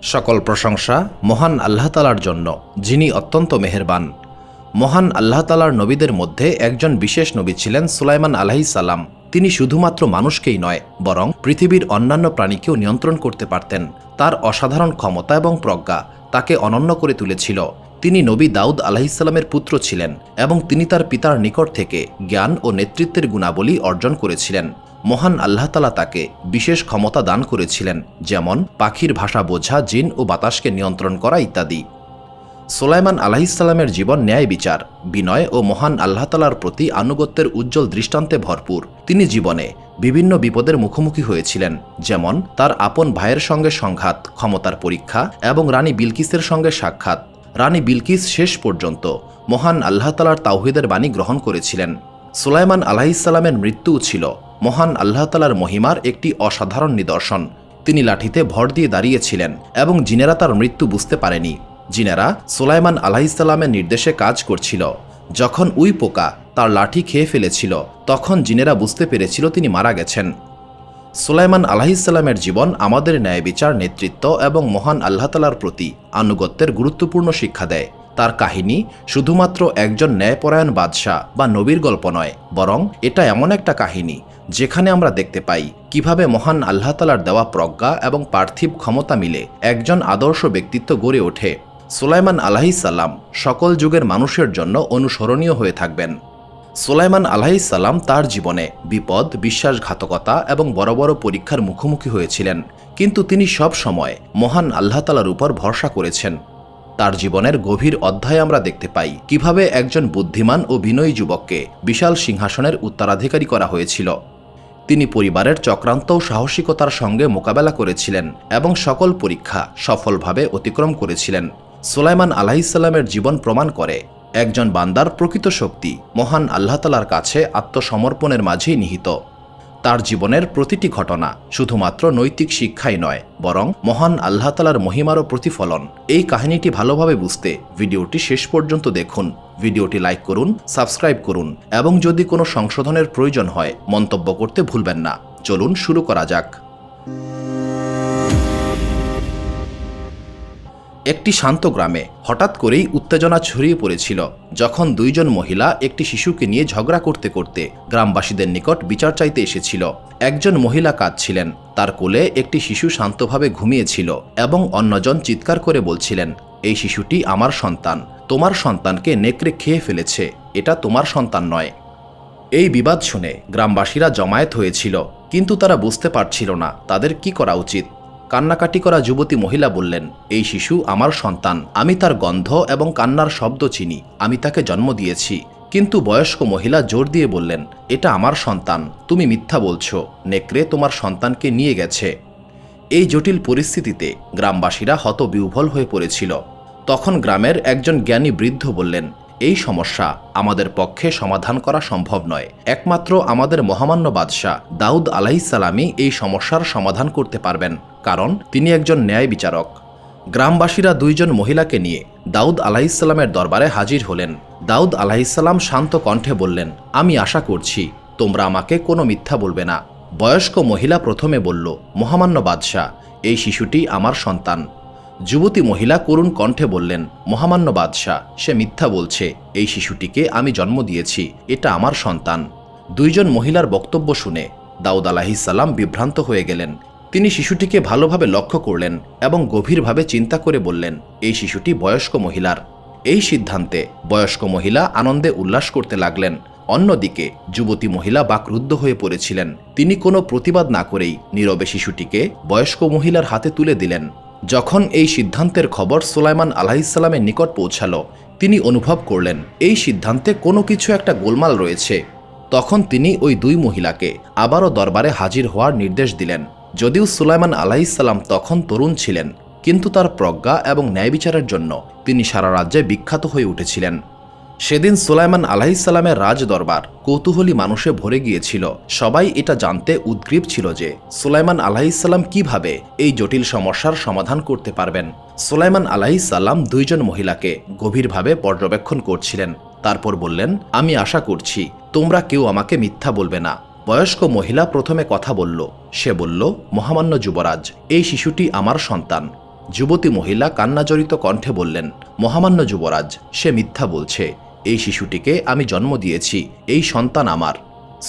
সকল প্রশংসা মহান আল্লাহ তাআলার জন্য, যিনি অত্যন্ত মেহেরবান। মহান আল্লাহ তাআলার নবীদের মধ্যে একজন বিশেষ নবী ছিলেন সুলাইমান আলাইহিস সালাম। তিনি শুধুমাত্র মানুষকেই নয়, বরং পৃথিবীর অন্যান্য প্রাণীকেও নিয়ন্ত্রণ করতে পারতেন। তার অসাধারণ ক্ষমতা এবং প্রজ্ঞা তাকে অনন্য করে তুলেছিল। তিনি নবী দাউদ আলাইহিস সালামের পুত্র ছিলেন এবং তিনি তার পিতার নিকট থেকে জ্ঞান ও নেতৃত্বের গুণাবলী অর্জন করেছিলেন। মহান আল্লাহ তাআলা তাকে বিশেষ ক্ষমতা দান করেছিলেন, যেমন পাখির ভাষা বোঝা, জিন ও বাতাসকে নিয়ন্ত্রণ করা ইত্যাদি। সুলাইমান আলাইহিস সালামের জীবন ন্যায় বিচার, বিনয় ও মহান আল্লাহ তাআলার প্রতি আনুগত্যের উজ্জ্বল দৃষ্টান্তে ভরপুর। তিনি জীবনে বিভিন্ন বিপদের মুখোমুখি হয়েছিলেন, যেমন তার আপন ভাইয়ের সঙ্গে সংঘাত, ক্ষমতার পরীক্ষা এবং রানী বিলকিসের সঙ্গে সাক্ষাৎ। রানী বিলকিস শেষ পর্যন্ত মহান আল্লাহ তাআলার তাওহীদের বাণী গ্রহণ করেছিলেন। সুলাইমান আলাইহিস সালামের মৃত্যুও ছিল মহান আল্লাহ তাআলার মহিমার একটি অসাধারণ নিদর্শন। তিনি লাঠিতে ভর দিয়ে দাঁড়িয়েছিলেন এবং জিনেরা তার মৃত্যু বুঝতে পারেনি। জিনেরা সুলাইমান আলাইহিস সালামের নির্দেশে কাজ করছিল। যখন উই পোকা তার লাঠি খেয়ে ফেলেছিল, তখন জিনেরা বুঝতে পেরেছিল তিনি মারা গেছেন। সুলাইমান আলাইহিস সালামের জীবন আমাদের ন্যায় বিচার, নেতৃত্ব এবং মহান আল্লাহ তাআলার প্রতি আনুগত্যের গুরুত্বপূর্ণ শিক্ষা দেয়। তার কাহিনী শুধুমাত্র একজন ন্যায়পরায়ণ বাদশাহ বা নবীর গল্প নয়, বরং এটা এমন একটা কাহিনী যেখানে আমরা দেখতে পাই কিভাবে মহান আল্লাহ তাআলার দেওয়া প্রজ্ঞা এবং পার্থিব ক্ষমতা মিলে একজন আদর্শ ব্যক্তিত্ব গড়ে ওঠে। সুলাইমান আলাইহিস সালাম সকল যুগের মানুষের জন্য অনুসরণীয় হয়ে থাকবেন। সুলাইমান আলাইহিস সালাম তার জীবনে বিপদ, বিশ্বাসঘাতকতা এবং বড় বড় পরীক্ষার মুখোমুখি হয়েছিলেন, কিন্তু তিনি সব সময় মহান আল্লাহ তাআলার উপর ভরসা করেছেন। তার জীবনের গভীর অধ্যায়ে আমরা দেখতে পাই কিভাবে একজন বুদ্ধিমান ও বিনয়ী যুবককে বিশাল সিংহাসনের উত্তরাধিকারী করা হয়েছিল। তিনি পরিবারের চক্রান্ত ও সাহসিকতার সঙ্গে মোকাবেলা করেছিলেন এবং সকল পরীক্ষা সফলভাবে অতিক্রম করেছিলেন। সুলাইমান আলাইহিস সালামের জীবন প্রমাণ করে একজন বান্দার প্রকৃত শক্তি মহান আল্লাহ তাআলার কাছে আত্মসমর্পণের মাঝেই নিহিত। তার জীবনের প্রতিটি ঘটনা শুধুমাত্র নৈতিক শিক্ষাই নয়, বরং মহান আল্লাহ তাআলার মহিমারও প্রতিফলন। এই কাহিনীটি ভালোভাবে বুঝতে ভিডিওটি শেষ পর্যন্ত দেখুন। ভিডিওটি লাইক করুন, সাবস্ক্রাইব করুন এবং যদি কোনো সংশোধনের প্রয়োজন হয় মন্তব্য করতে ভুলবেন না। চলুন শুরু করা যাক। একটি শান্ত গ্রামে হঠাৎ করেই উত্তেজনা ছড়িয়ে পড়েছিল যখন দুইজন মহিলা একটি শিশুকে নিয়ে ঝগড়া করতে করতে গ্রামবাসীদের নিকট বিচার চাইতে এসেছিল। একজন মহিলা কাঁদছিলেন, তার কোলে একটি শিশু শান্তভাবে ঘুমিয়েছিল এবং অন্যজন চিৎকার করে বলছিলেন, এই শিশুটি আমার সন্তান, তোমার সন্তানকে নেকড়ে খেয়ে ফেলেছে, এটা তোমার সন্তান নয়। এই বিবাদ শুনে গ্রামবাসীরা জমায়েত হয়েছিল, কিন্তু তারা বুঝতে পারছিল না তাদের কি করা উচিত। কান্নাকাটি করা যুবতী মহিলা বললেন, এই শিশু আমার সন্তান, আমি তার গন্ধ এবং কান্নার শব্দ চিনি, আমি তাকে জন্ম দিয়েছি। কিন্তু বয়স্ক মহিলা জোর দিয়ে বললেন, এটা আমার সন্তান, তুমি মিথ্যা বলছো, নেকড়ে তোমার সন্তানকে নিয়ে গেছে। এই জটিল পরিস্থিতিতে গ্রামবাসীরা হতবিহ্বল হয়ে পড়েছিল। তখন গ্রামের একজন জ্ঞানী বৃদ্ধ বললেন, এই সমস্যা আমাদের পক্ষে সমাধান করা সম্ভব নয়, একমাত্র আমাদের মহামান্য বাদশাহ দাউদ আলাইহিস সালামই এই সমস্যার সমাধান করতে পারবেন, কারণ তিনি একজন ন্যায় বিচারক। গ্রামবাসীরা দুইজন মহিলাকে নিয়ে দাউদ আলাইহিস সালামের দরবারে হাজির হলেন। দাউদ আলাইহিস সালাম শান্ত কণ্ঠে বললেন, আমি আশা করছি তোমরা আমাকে কোনো মিথ্যা বলবে না। বয়স্ক মহিলা প্রথমে বলল, মহামান্য বাদশাহ, এই শিশুটি আমার সন্তান। যুবতী মহিলা করুণ কণ্ঠে বললেন, মহামান্য বাদশাহ, সে মিথ্যা বলছে, এই শিশুটিকে আমি জন্ম দিয়েছি, এটা আমার সন্তান। দুইজন মহিলার বক্তব্য শুনে দাউদ আলাইহিস সালাম বিভ্রান্ত হয়ে গেলেন। তিনি শিশুটিকে ভালোভাবে লক্ষ্য করলেন এবং গভীরভাবে চিন্তা করে বললেন, এই শিশুটি বয়স্ক মহিলার। এই সিদ্ধান্তে বয়স্ক মহিলা আনন্দে উল্লাস করতে লাগলেন। অন্যদিকে যুবতী মহিলা বাকরুদ্ধ হয়ে পড়েছিলেন। তিনি কোনো প্রতিবাদ না করেই নীরবে শিশুটিকে বয়স্ক মহিলার হাতে তুলে দিলেন। যখন এই সিদ্ধান্তের খবর সুলাইমান আলাইহিস সালামের নিকট পৌঁছালো, তিনি অনুভব করলেন এই সিদ্ধান্তে কোনো কিছু একটা গোলমাল রয়েছে। তখন তিনি ওই দুই মহিলাকে আবারও দরবারে হাজির হওয়ার নির্দেশ দিলেন। যদিও সুলাইমান আলাইহিস সালাম তখন তরুণ ছিলেন, কিন্তু তার প্রজ্ঞা এবং ন্যায় বিচারের জন্য তিনি সারা রাজ্যে বিখ্যাত হয়ে উঠেছিলেন। সেদিন সুলাইমান আলাইহিস সালামের রাজ দরবার কৌতূহলী মানুষে ভরে গিয়েছিল। সবাই এটা জানতে উদ্গ্রীব ছিল যে সুলাইমান আলাইহিস সালাম কিভাবে এই জটিল সমস্যার সমাধান করতে পারবেন। সুলাইমান আলাইহিস সালাম দুইজন মহিলাকে গভীরভাবে পর্যবেক্ষণ করছিলেন। তারপর বললেন, আমি আশা করছি তোমরা কেউ আমাকে মিথ্যা বলবে না। বয়স্ক মহিলা প্রথমে কথা বলল। সে বলল, মহামান্য যুবরাজ, এই শিশুটি আমার সন্তান। যুবতী মহিলা কান্নাজড়িত কণ্ঠে বললেন, মহামান্য যুবরাজ, সে মিথ্যা বলছে। এই শিশুটিকে আমি জন্ম দিয়েছি, এই সন্তান আমার।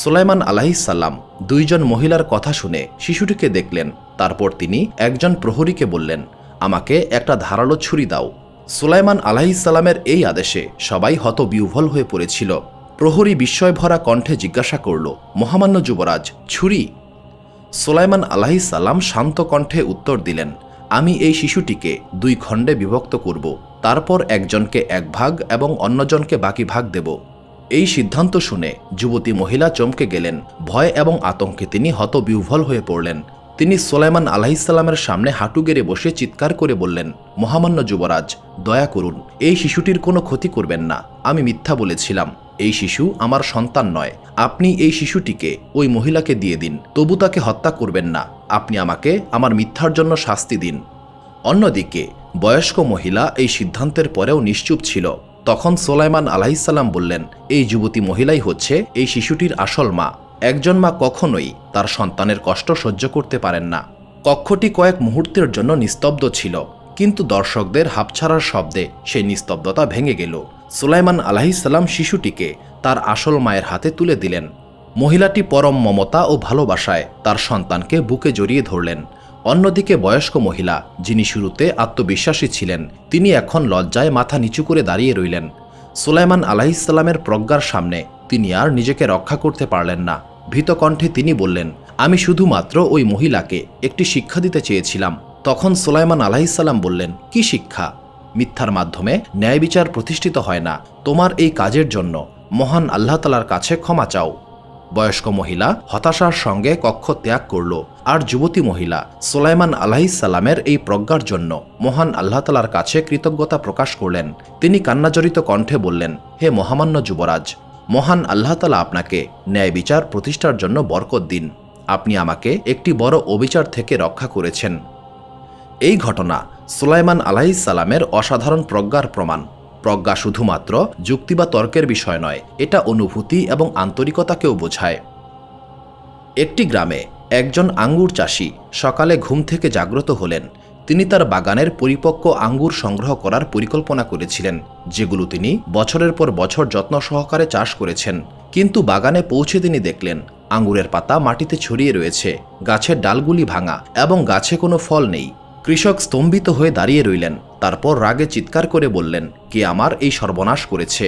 সুলাইমান আলাইহিসসালাম দুইজন মহিলার কথা শুনে শিশুটিকে দেখলেন। তারপর তিনি একজন প্রহরীকে বললেন, আমাকে একটা ধারালো ছুরি দাও। সুলাইমান আলাইহিসসালামের এই আদেশে সবাই হতবিহ্বল হয়ে পড়েছিল। প্রহরী বিস্ময় ভরা কণ্ঠে জিজ্ঞাসা করল, মহামান্য যুবরাজ, ছুরি? সুলাইমান আলাইহিসসালাম শান্ত কণ্ঠে উত্তর দিলেন, আমি এই শিশুটিকে 2 খণ্ডে বিভক্ত করব, তারপর একজনকে 1 ভাগ এবং অন্যজনকে বাকি ভাগ দেব। এই সিদ্ধান্ত শুনে যুবতী মহিলা চমকে গেলেন। ভয় এবং আতঙ্কে তিনি হতবিহ্বল হয়ে পড়লেন। তিনি সুলাইমান আলাইহিসসালামের সামনে হাঁটু গেড়ে বসে চিৎকার করে বললেন, মহামান্য যুবরাজ, দয়া করুন, এই শিশুটির কোনো ক্ষতি করবেন না। আমি মিথ্যা বলেছিলাম। এই শিশু আমার সন্তান নয়। আপনি এই শিশুটিকে ওই মহিলাকে দিয়ে দিন, তবু তাকে হত্যা করবেন না। আপনি আমাকে আমার মিথ্যার জন্য শাস্তি দিন। অন্যদিকে বয়স্ক মহিলা এই সিদ্ধান্তের পরেও নিশ্চুপ ছিল। তখন সুলাইমান আলাইহিসসালাম বললেন, এই যুবতী মহিলাই হচ্ছে এই শিশুটির আসল মা। একজন মা কখনোই তার সন্তানের কষ্ট সহ্য করতে পারেন না। কক্ষটি কয়েক মুহূর্তের জন্য নিস্তব্ধ ছিল, কিন্তু দর্শকদের হাঁপছাড়ার শব্দে সেই নিস্তব্ধতা ভেঙে গেল। সুলাইমান আলাইহিসসালাম শিশুটিকে তার আসল মায়ের হাতে তুলে দিলেন। মহিলাটি পরম মমতা ও ভালোবাসায় তার সন্তানকে বুকে জড়িয়ে ধরলেন। অন্যদিকে বয়স্ক মহিলা, যিনি শুরুতে আত্মবিশ্বাসী ছিলেন, তিনি এখন লজ্জায় মাথা নিচু করে দাঁড়িয়ে রইলেন। সুলাইমান আলাইহিসসালামের প্রজ্ঞার সামনে তিনি আর নিজেকে রক্ষা করতে পারলেন না। ভীত কণ্ঠে তিনি বললেন, আমি শুধুমাত্র ওই মহিলাকে একটি শিক্ষা দিতে চেয়েছিলাম। তখন সুলাইমান আলাইহিসসালাম বললেন, কি শিক্ষা? মিথ্যার মাধ্যমে ন্যায় বিচার প্রতিষ্ঠিত হয় না। তোমার এই কাজের জন্য মহান আল্লাহ তাআলার কাছে ক্ষমা চাও। বয়স্ক মহিলা হতাশার সঙ্গে কক্ষ ত্যাগ করল, আর যুবতী মহিলা সুলাইমান আলাইহিসসালামের এই প্রজ্ঞার জন্য মহান আল্লাহ তাআলার কাছে কৃতজ্ঞতা প্রকাশ করলেন। তিনি কান্নাজড়িত কণ্ঠে বললেন, হে মহামান্য যুবরাজ, মহান আল্লাহ তাআলা আপনাকে ন্যায় বিচার প্রতিষ্ঠার জন্য বরকত দিন। আপনি আমাকে একটি বড় অবিচার থেকে রক্ষা করেছেন। এই ঘটনা সুলাইমান আলাইহিসসালামের অসাধারণ প্রজ্ঞার প্রমাণ। প্রজ্ঞা শুধুমাত্র যুক্তি বা তর্কের বিষয় নয়, এটা অনুভূতি এবং আন্তরিকতাকেও বোঝায়। একটি গ্রামে একজন আঙ্গুর চাষি সকালে ঘুম থেকে জাগ্রত হলেন। তিনি তার বাগানের পরিপক্ক আঙ্গুর সংগ্রহ করার পরিকল্পনা করেছিলেন, যেগুলো তিনি বছরের পর বছর যত্ন সহকারে চাষ করেছেন। কিন্তু বাগানে পৌঁছে তিনি দেখলেন আঙ্গুরের পাতা মাটিতে ছড়িয়ে রয়েছে, গাছের ডালগুলি ভাঙা এবং গাছে কোনো ফল নেই। কৃষক স্তম্ভিত হয়ে দাঁড়িয়ে রইলেন। তারপর রাগে চিৎকার করে বললেন, কে আমার এই সর্বনাশ করেছে?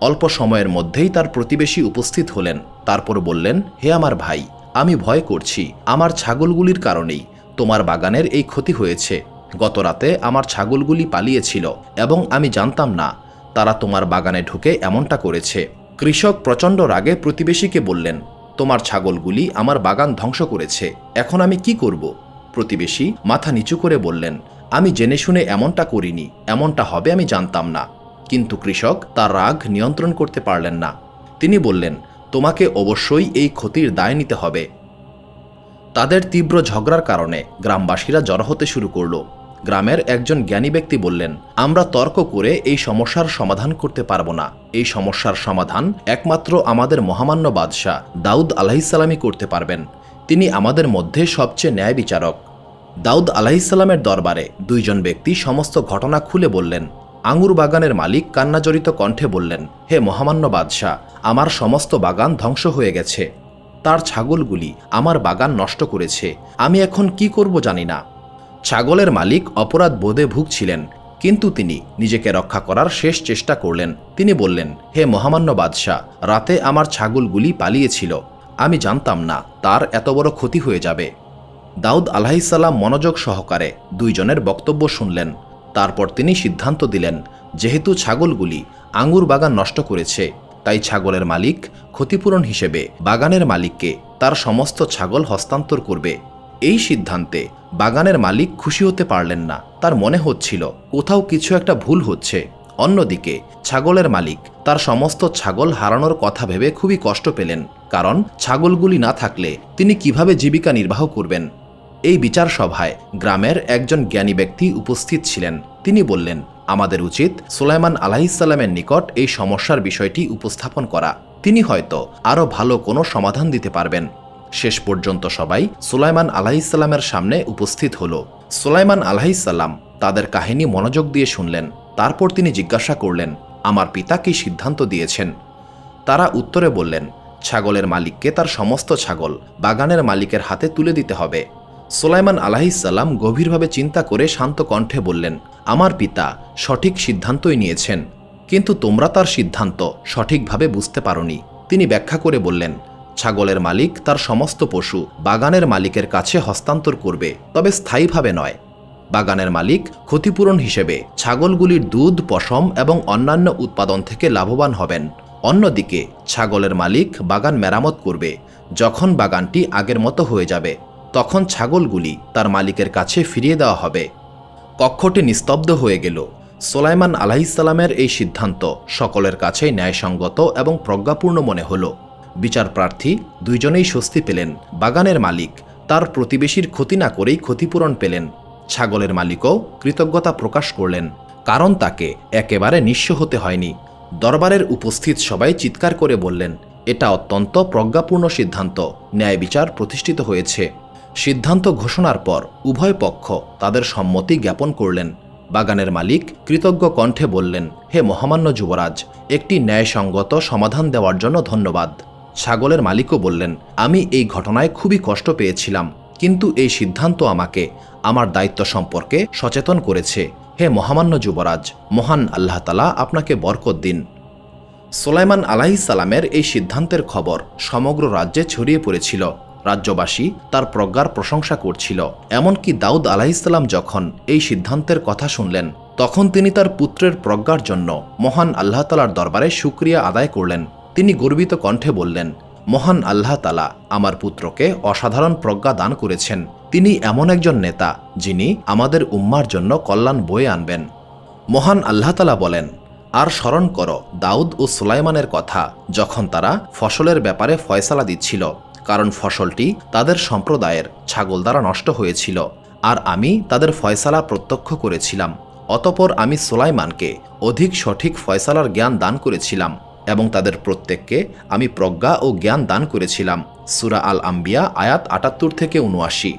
অল্প সময়ের মধ্যেই তার প্রতিবেশী উপস্থিত হলেন। তারপর বললেন, হে আমার ভাই, আমি ভয় করছি। আমার ছাগলগুলির কারণেই তোমার বাগানের এই ক্ষতি হয়েছে। গত রাতে আমার ছাগলগুলি পালিয়েছিল এবং আমি জানতাম না তারা তোমার বাগানে ঢুকে এমনটা করেছে। কৃষক প্রচণ্ড রাগে প্রতিবেশীকে বললেন, তোমার ছাগলগুলি আমার বাগান ধ্বংস করেছে, এখন আমি কি করব? প্রতিবেশী মাথা নিচু করে বললেন, আমি জেনে শুনে এমনটা করিনি, এমনটা হবে আমি জানতাম না। কিন্তু কৃষক তার রাগ নিয়ন্ত্রণ করতে পারলেন না। তিনি বললেন, তোমাকে অবশ্যই এই ক্ষতির দায় নিতে হবে। তাদের তীব্র ঝগড়ার কারণে গ্রামবাসীরা জড়ো হতে শুরু করল। গ্রামের একজন জ্ঞানী ব্যক্তি বললেন, আমরা তর্ক করে এই সমস্যার সমাধান করতে পারবো না। এই সমস্যার সমাধান একমাত্র আমাদের মহামান্য বাদশাহ দাউদ আলাইহিসসালামই করতে পারবেন। তিনি আমাদের মধ্যে সবচেয়ে ন্যায় বিচারক। দাউদ আলাইহিসসালামের দরবারে 2 জন ব্যক্তি সমস্ত ঘটনা খুলে বললেন। আঙ্গুর বাগানের মালিক কান্নাজড়িত কণ্ঠে বললেন, হে মহামান্য বাদশাহ, আমার সমস্ত বাগান ধ্বংস হয়ে গেছে। তার ছাগলগুলি আমার বাগান নষ্ট করেছে। আমি এখন কি করব জানি না। ছাগলের মালিক অপরাধ বোধে ভুগছিলেন, কিন্তু তিনি নিজেকে রক্ষা করার শেষ চেষ্টা করলেন। তিনি বললেন, হে মহামান্য বাদশাহ, রাতে আমার ছাগলগুলি পালিয়েছিল। আমি জানতাম না তার এত বড় ক্ষতি হয়ে যাবে। দাউদ আলাইহিসসালাম মনোযোগ সহকারে 2 জনের বক্তব্য শুনলেন। তারপর তিনি সিদ্ধান্ত দিলেন, যেহেতু ছাগলগুলি আঙ্গুর বাগান নষ্ট করেছে, তাই ছাগলের মালিক ক্ষতিপূরণ হিসেবে বাগানের মালিককে তার সমস্ত ছাগল হস্তান্তর করবে। এই সিদ্ধান্তে বাগানের মালিক খুশি হতে পারলেন না। তার মনে হচ্ছিল কোথাও কিছু একটা ভুল হচ্ছে। অন্যদিকে ছাগলের মালিক তার সমস্ত ছাগল হারানোর কথা ভেবে খুবই কষ্ট পেলেন, কারণ ছাগলগুলি না থাকলে তিনি কিভাবে জীবিকা নির্বাহ করবেন। এই বিচার সভায় গ্রামের একজন জ্ঞানী ব্যক্তি উপস্থিত ছিলেন। তিনি বললেন, আমাদের উচিত সুলাইমান আলাইহিসসালামের নিকট এই সমস্যার বিষয়টি উপস্থাপন করা। তিনি হয়তো আরও ভালো কোনো সমাধান দিতে পারবেন। শেষ পর্যন্ত সবাই সুলাইমান আলাইহিসসালামের সামনে উপস্থিত হল। সুলাইমান আলাইহিসসালাম তাদের কাহিনী মনোযোগ দিয়ে শুনলেন। তারপর তিনি জিজ্ঞাসা করলেন, আমার পিতা কি সিদ্ধান্ত দিয়েছেন? তারা উত্তরে বললেন, ছাগলের মালিককে তার সমস্ত ছাগল বাগানের মালিকের হাতে তুলে দিতে হবে। সুলাইমান আলাইহিসসালাম গভীরভাবে চিন্তা করে শান্ত কণ্ঠে বললেন, আমার পিতা সঠিক সিদ্ধান্তই নিয়েছেন, কিন্তু তোমরা তার সিদ্ধান্ত সঠিকভাবে বুঝতে পারোনি। তিনি ব্যাখ্যা করে বললেন, ছাগলের মালিক তার সমস্ত পশু বাগানের মালিকের কাছে হস্তান্তর করবে, তবে স্থায়ীভাবে নয়। বাগানের মালিক ক্ষতিপূরণ হিসেবে ছাগলগুলির দুধ, পশম এবং অন্যান্য উৎপাদন থেকে লাভবান হবেন। অন্যদিকে ছাগলের মালিক বাগান মেরামত করবে। যখন বাগানটি আগের মতো হয়ে যাবে, তখন ছাগলগুলি তার মালিকের কাছে ফিরিয়ে দেওয়া হবে। কক্ষটি নিস্তব্ধ হয়ে গেল। সুলাইমান আলাইহিসসালামের এই সিদ্ধান্ত সকলের কাছেই ন্যায়সঙ্গত এবং প্রজ্ঞাপূর্ণ মনে হল। বিচারপ্রার্থী দুইজনেই স্বস্তি পেলেন। বাগানের মালিক তার প্রতিবেশীর ক্ষতি না করেই ক্ষতিপূরণ পেলেন। ছাগলের মালিকও কৃতজ্ঞতা প্রকাশ করলেন, কারণ তাকে একেবারে নিঃস্ব হতে হয়নি। দরবারের উপস্থিত সবাই চিৎকার করে বললেন, এটা অত্যন্ত প্রজ্ঞাপূর্ণ সিদ্ধান্ত। ন্যায় বিচার প্রতিষ্ঠিত হয়েছে। সিদ্ধান্ত ঘোষণার পর উভয় পক্ষ তাদের সম্মতি জ্ঞাপন করলেন। বাগানের মালিক কৃতজ্ঞ কণ্ঠে বললেন, হে মহামান্য যুবরাজ, একটি ন্যায়সঙ্গত সমাধান দেওয়ার জন্য ধন্যবাদ। ছাগলের মালিকও বললেন, আমি এই ঘটনায় খুবই কষ্ট পেয়েছিলাম, কিন্তু এই সিদ্ধান্ত আমাকে আমার দায়িত্ব সম্পর্কে সচেতন করেছে। হে মহামান্য যুবরাজ, মহান আল্লাহ তাআলা আপনাকে বরকত দিন। সুলাইমান আলাইহিসসালামের এই সিদ্ধান্তের খবর সমগ্র রাজ্যে ছড়িয়ে পড়েছিল। রাজ্যবাসী তার প্রজ্ঞার প্রশংসা করছিল। এমনকি দাউদ আলাইহিসসালাম যখন এই সিদ্ধান্তের কথা শুনলেন, তখন তিনি তার পুত্রের প্রজ্ঞার জন্য মহান আল্লাহ তাআলার দরবারে শুকরিয়া আদায় করলেন। তিনি গর্বিত কণ্ঠে বললেন, মহান আল্লাহ তাআলা আমার পুত্রকে অসাধারণ প্রজ্ঞা দান করেছেন। তিনি এমন একজন নেতা যিনি আমাদের উম্মার জন্য কল্যাণ বয়ে আনবেন। মহান আল্লাহ তাআলা বলেন, আর স্মরণ করো দাউদ ও সুলাইমানের কথা, যখন তারা ফসলের ব্যাপারে ফয়সালা দিচ্ছিল, কারণ ফসলটি তাদের সম্প্রদায়ের ছাগল দ্বারা নষ্ট হয়েছিল, আর আমি তাদের ফয়সালা প্রত্যক্ষ করেছিলাম। অতপর আমি সুলাইমানকে অধিক সঠিক ফয়সালার জ্ঞান দান করেছিলাম এবং তাদের প্রত্যেককে আমি প্রজ্ঞা ও জ্ঞান দান করেছিলাম। সূরা আল আম্বিয়া আয়াত ৭৮ থেকে ৭৯।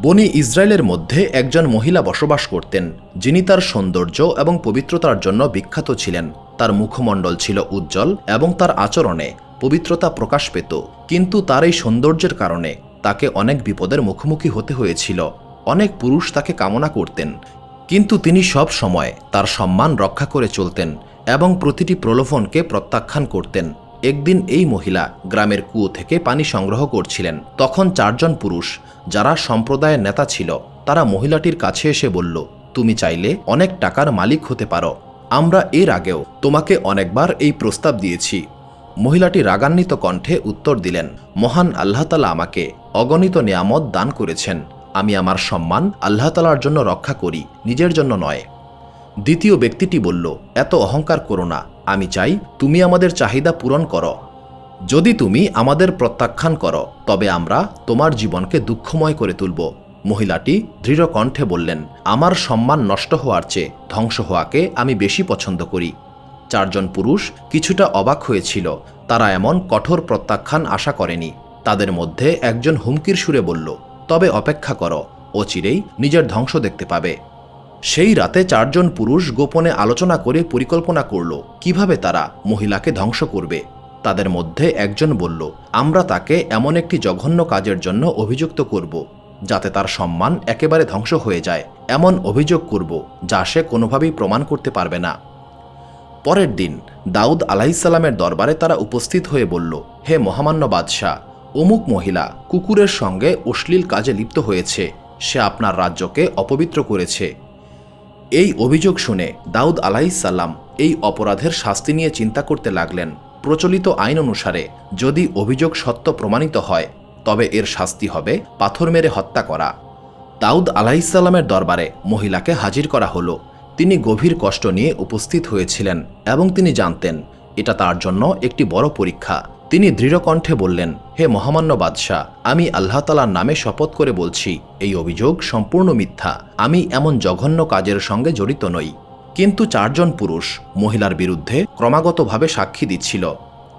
বনি ইসরায়েলের মধ্যে একজন মহিলা বসবাস করতেন, যিনি তার সৌন্দর্য এবং পবিত্রতার জন্য বিখ্যাত ছিলেন। তার মুখমণ্ডল ছিল উজ্জ্বল এবং তার আচরণে পবিত্রতা প্রকাশ পেত, কিন্তু তার এই সৌন্দর্যের কারণে তাকে অনেক বিপদের মুখোমুখি হতে হয়েছিল। অনেক পুরুষ তাকে কামনা করতেন, কিন্তু তিনি সব সময় তার সম্মান রক্ষা করে চলতেন এবং প্রতিটি প্রলোভনকে প্রত্যাখ্যান করতেন। একদিন এই মহিলা গ্রামের কুয়ো থেকে পানি সংগ্রহ করছিলেন। তখন 4 জন পুরুষ, যারা সম্প্রদায়ের নেতা ছিল, তারা মহিলাটির কাছে এসে বলল, তুমি চাইলে অনেক টাকার মালিক হতে পারো। আমরা এর আগেও তোমাকে অনেকবার এই প্রস্তাব দিয়েছি। মহিলাটি রাগান্বিত কণ্ঠে উত্তর দিলেন, মহান আল্লাহ তাআলা আমাকে অগণিত নিয়ামত দান করেছেন। আমি আমার সম্মান আল্লাহ তাআলার জন্য রক্ষা করি, নিজের জন্য নয়। দ্বিতীয় ব্যক্তিটি বলল, এত অহংকার করো না। আমি চাই তুমি আমাদের চাহিদা পূরণ করো। যদি তুমি আমাদের প্রত্যাখ্যান করো, তবে আমরা তোমার জীবনকে দুঃখময় করে তুলব। মহিলাটি দৃঢ় কণ্ঠে বললেন, আমার সম্মান নষ্ট হওয়ার চেয়ে ধ্বংস হওয়াকে আমি বেশি পছন্দ করি। 4 জন পুরুষ কিছুটা অবাক হয়েছিল। তারা এমন কঠোর প্রত্যাখ্যান আশা করেনি। তাদের মধ্যে একজন হুমকির সুরে বলল, তবে অপেক্ষা করো, অচিরেই নিজের ধ্বংস দেখতে পাবে। সেই রাতে 4 জন পুরুষ গোপনে আলোচনা করে পরিকল্পনা করল কিভাবে তারা মহিলাকে ধ্বংস করবে। তাদের মধ্যে একজন বলল, আমরা তাকে এমন একটি জঘন্য কাজের জন্য অভিযুক্ত করব, যাতে তার সম্মান একেবারে ধ্বংস হয়ে যায়। এমন অভিযোগ করব যা সে কোনোভাবেই প্রমাণ করতে পারবে না। পরের দিন দাউদ আলাইহিসসালামের দরবারে তারা উপস্থিত হয়ে বলল, হে মহামান্য বাদশাহ, অমুক মহিলা কুকুরের সঙ্গে অশ্লীল কাজে লিপ্ত হয়েছে। সে আপনার রাজ্যকে অপবিত্র করেছে। এই অভিযোগ শুনে দাউদ আলাইহিসসালাম এই অপরাধের শাস্তি নিয়ে চিন্তা করতে লাগলেন। প্রচলিত আইন অনুসারে যদি অভিযোগ সত্য প্রমাণিত হয়, তবে এর শাস্তি হবে পাথর মেরে হত্যা করা। দাউদ আলাইহিসসালামের দরবারে মহিলাকে হাজির করা হলো। তিনি গভীর কষ্ট নিয়ে উপস্থিত হয়েছিলেন এবং তিনি জানতেন এটা তার জন্য একটি বড় পরীক্ষা। তিনি দৃঢ় কণ্ঠে বললেন, হে মহামান্য বাদশাহ, আমি আল্লাহ তাআলার নামে শপথ করে বলছি, এই অভিযোগ সম্পূর্ণ মিথ্যা। আমি এমন জঘন্য কাজের সঙ্গে জড়িত নই। কিন্তু 4 জন পুরুষ মহিলার বিরুদ্ধে ক্রমাগতভাবে সাক্ষী দিচ্ছিল।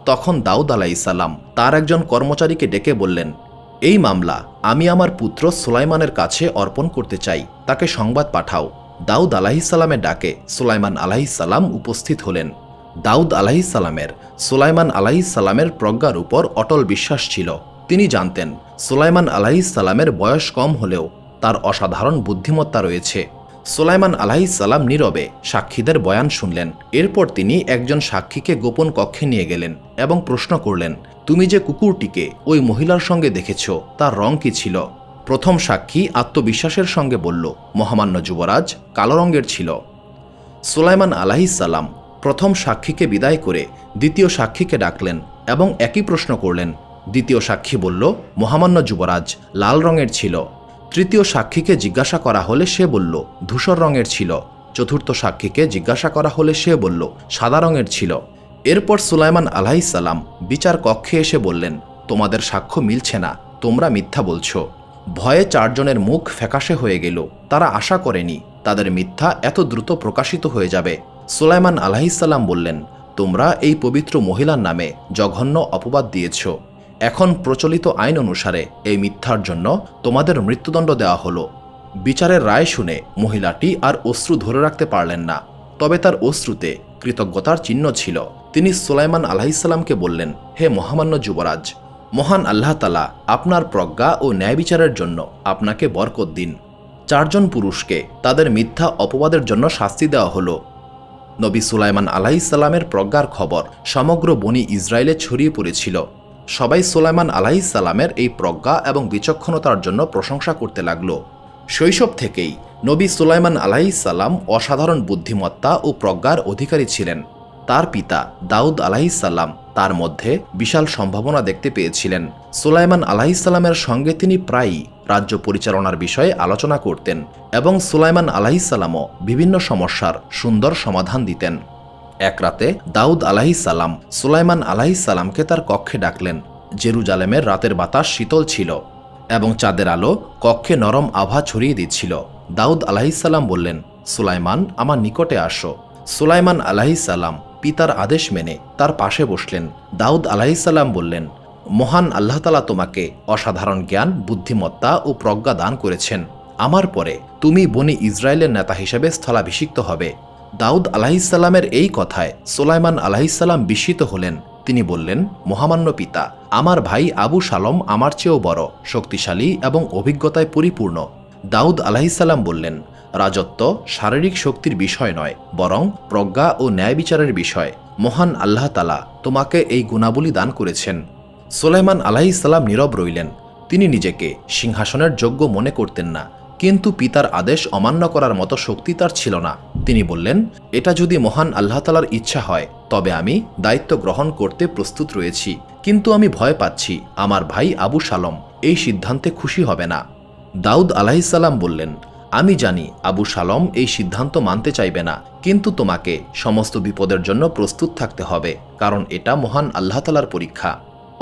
তখন দাউদ আলাইহিসসালাম তার একজন কর্মচারীকে ডেকে বললেন, এই মামলা আমি আমার পুত্র সুলাইমানের কাছে অর্পণ করতে চাই, তাকে সংবাদ পাঠাও। দাউদ আলাইহিসসালামের ডাকে সুলাইমান আলাইহিসসালাম উপস্থিত হলেন। দাউদ আলাইহিসসালামের সুলাইমান আলাইহিসসালামের প্রজ্ঞার উপর অটল বিশ্বাস ছিল। তিনি জানতেন সুলাইমান আলাইহিসসালামের বয়স কম হলেও তার অসাধারণ বুদ্ধিমত্তা রয়েছে। সুলাইমান আলাইহিসসালাম নীরবে সাক্ষীদের বয়ান শুনলেন। এরপর তিনি একজন সাক্ষীকে গোপন কক্ষে নিয়ে গেলেন এবং প্রশ্ন করলেন, তুমি যে কুকুরটিকে ওই মহিলার সঙ্গে দেখেছ তার রং কি ছিল? প্রথম সাক্ষী আত্মবিশ্বাসের সঙ্গে বলল, মহামান্য যুবরাজ, কালো রঙের ছিল। সুলাইমান আলাইহিসসালাম প্রথম সাক্ষীকে বিদায় করে দ্বিতীয় সাক্ষীকে ডাকলেন এবং একই প্রশ্ন করলেন। দ্বিতীয় সাক্ষী বলল, মহামান্য যুবরাজ, লাল রঙের ছিল। তৃতীয় সাক্ষীকে জিজ্ঞাসা করা হলে সে বলল, ধূসর রঙের ছিল। চতুর্থ সাক্ষীকে জিজ্ঞাসা করা হলে সে বলল, সাদা রঙের ছিল। এরপর সুলাইমান আলাইহিসসালাম বিচার কক্ষে এসে বললেন, তোমাদের সাক্ষ্য মিলছে না, তোমরা মিথ্যা বলছো। ভয়ে চারজনের মুখ ফ্যাকাশে হয়ে গেল। তারা আশা করেনি তাদের মিথ্যা এত দ্রুত প্রকাশিত হয়ে যাবে। সুলাইমান আলাইহিসসালাম বললেন, তোমরা এই পবিত্র মহিলার নামে জঘন্য অপবাদ দিয়েছ। এখন প্রচলিত আইন অনুসারে এই মিথ্যার জন্য তোমাদের মৃত্যুদণ্ড দেওয়া হলো। বিচারের রায় শুনে মহিলাটি আর অশ্রু ধরে রাখতে পারলেন না, তবে তার অশ্রুতে কৃতজ্ঞতার চিহ্ন ছিল। তিনি সুলাইমান আলাইহিসসালামকে বললেন, হে মহামান্য যুবরাজ, মহান আল্লাহ তাআলা আপনার প্রজ্ঞা ও ন্যায় বিচারের জন্য আপনাকে বরকত দিন। চারজন পুরুষকে তাদের মিথ্যা অপবাদের জন্য শাস্তি দেওয়া হলো। নবী সুলাইমান আলাইহিসসালামের প্রজ্ঞার খবর সমগ্র বনি ইসরায়েলে ছড়িয়ে পড়েছিল। সবাই সুলাইমান আলাইহিসসালামের এই প্রজ্ঞা এবং বিচক্ষণতার জন্য প্রশংসা করতে লাগল। শৈশব থেকেই নবী সুলাইমান আলাইহিসসালাম অসাধারণ বুদ্ধিমত্তা ও প্রজ্ঞার অধিকারী ছিলেন। তার পিতা দাউদ আলাইহিসসালাম তার মধ্যে বিশাল সম্ভাবনা দেখতে পেয়েছিলেন। সুলাইমান আলাইহিসসালামের সঙ্গে তিনি প্রায়ই রাজ্য পরিচালনার বিষয়ে আলোচনা করতেন এবং সুলাইমান আলাইহিসসালামও বিভিন্ন সমস্যার সুন্দর সমাধান দিতেন। এক রাতে দাউদ আলাইহিসসালাম সুলাইমান আলাইহিসসালামকে তার কক্ষে ডাকলেন। জেরুজালেমের রাতের বাতাস শীতল ছিল এবং চাঁদের আলো কক্ষে নরম আভা ছড়িয়ে দিচ্ছিল। দাউদ আলাইহিসসালাম বললেন, সুলাইমান, আমার নিকটে আসো। সুলাইমান আলাইহিসসালাম পিতার আদেশ মেনে তার পাশে বসলেন। দাউদ আলাইহিসসালাম বললেন, মহান আল্লাহ তাআলা তোমাকে অসাধারণ জ্ঞান, বুদ্ধিমত্তা ও প্রজ্ঞা দান করেছেন। আমার পরে তুমি বনি ইসরায়েলের নেতা হিসেবে স্থলাভিষিক্ত হবে। দাউদ আলাইহিসসালামের এই কথায় সুলাইমান আলাইহিসসালাম বিস্মিত হলেন। তিনি বললেন, মহামান্য পিতা, আমার ভাই আবু শালম আমার চেয়েও বড়, শক্তিশালী এবং অভিজ্ঞতায় পরিপূর্ণ। দাউদ আলাইহিসসালাম বললেন, রাজত্ব শারীরিক শক্তির বিষয় নয়, বরং প্রজ্ঞা ও ন্যায় বিচারের বিষয়। মহান আল্লাহ তাআলা তোমাকে এই গুণাবলী দান করেছেন। সুলাইমান আলাইহিসসালাম নীরব রইলেন। তিনি নিজেকে সিংহাসনের যোগ্য মনে করতেন না, কিন্তু পিতার আদেশ অমান্য করার মতো শক্তি তার ছিল না। তিনি বললেন, এটা যদি মহান আল্লাহ তাআলার ইচ্ছা হয় তবে আমি দায়িত্ব গ্রহণ করতে প্রস্তুত রয়েছি, কিন্তু আমি ভয় পাচ্ছি আমার ভাই আবু শালম এই সিদ্ধান্তে খুশি হবে না। দাউদ আলাইহিসসালাম বললেন, আমি জানি আবু শালম এই সিদ্ধান্ত মানতে চাইবে না, কিন্তু তোমাকে সমস্ত বিপদের জন্য প্রস্তুত থাকতে হবে, কারণ এটা মহান আল্লাহ তাআলার পরীক্ষা।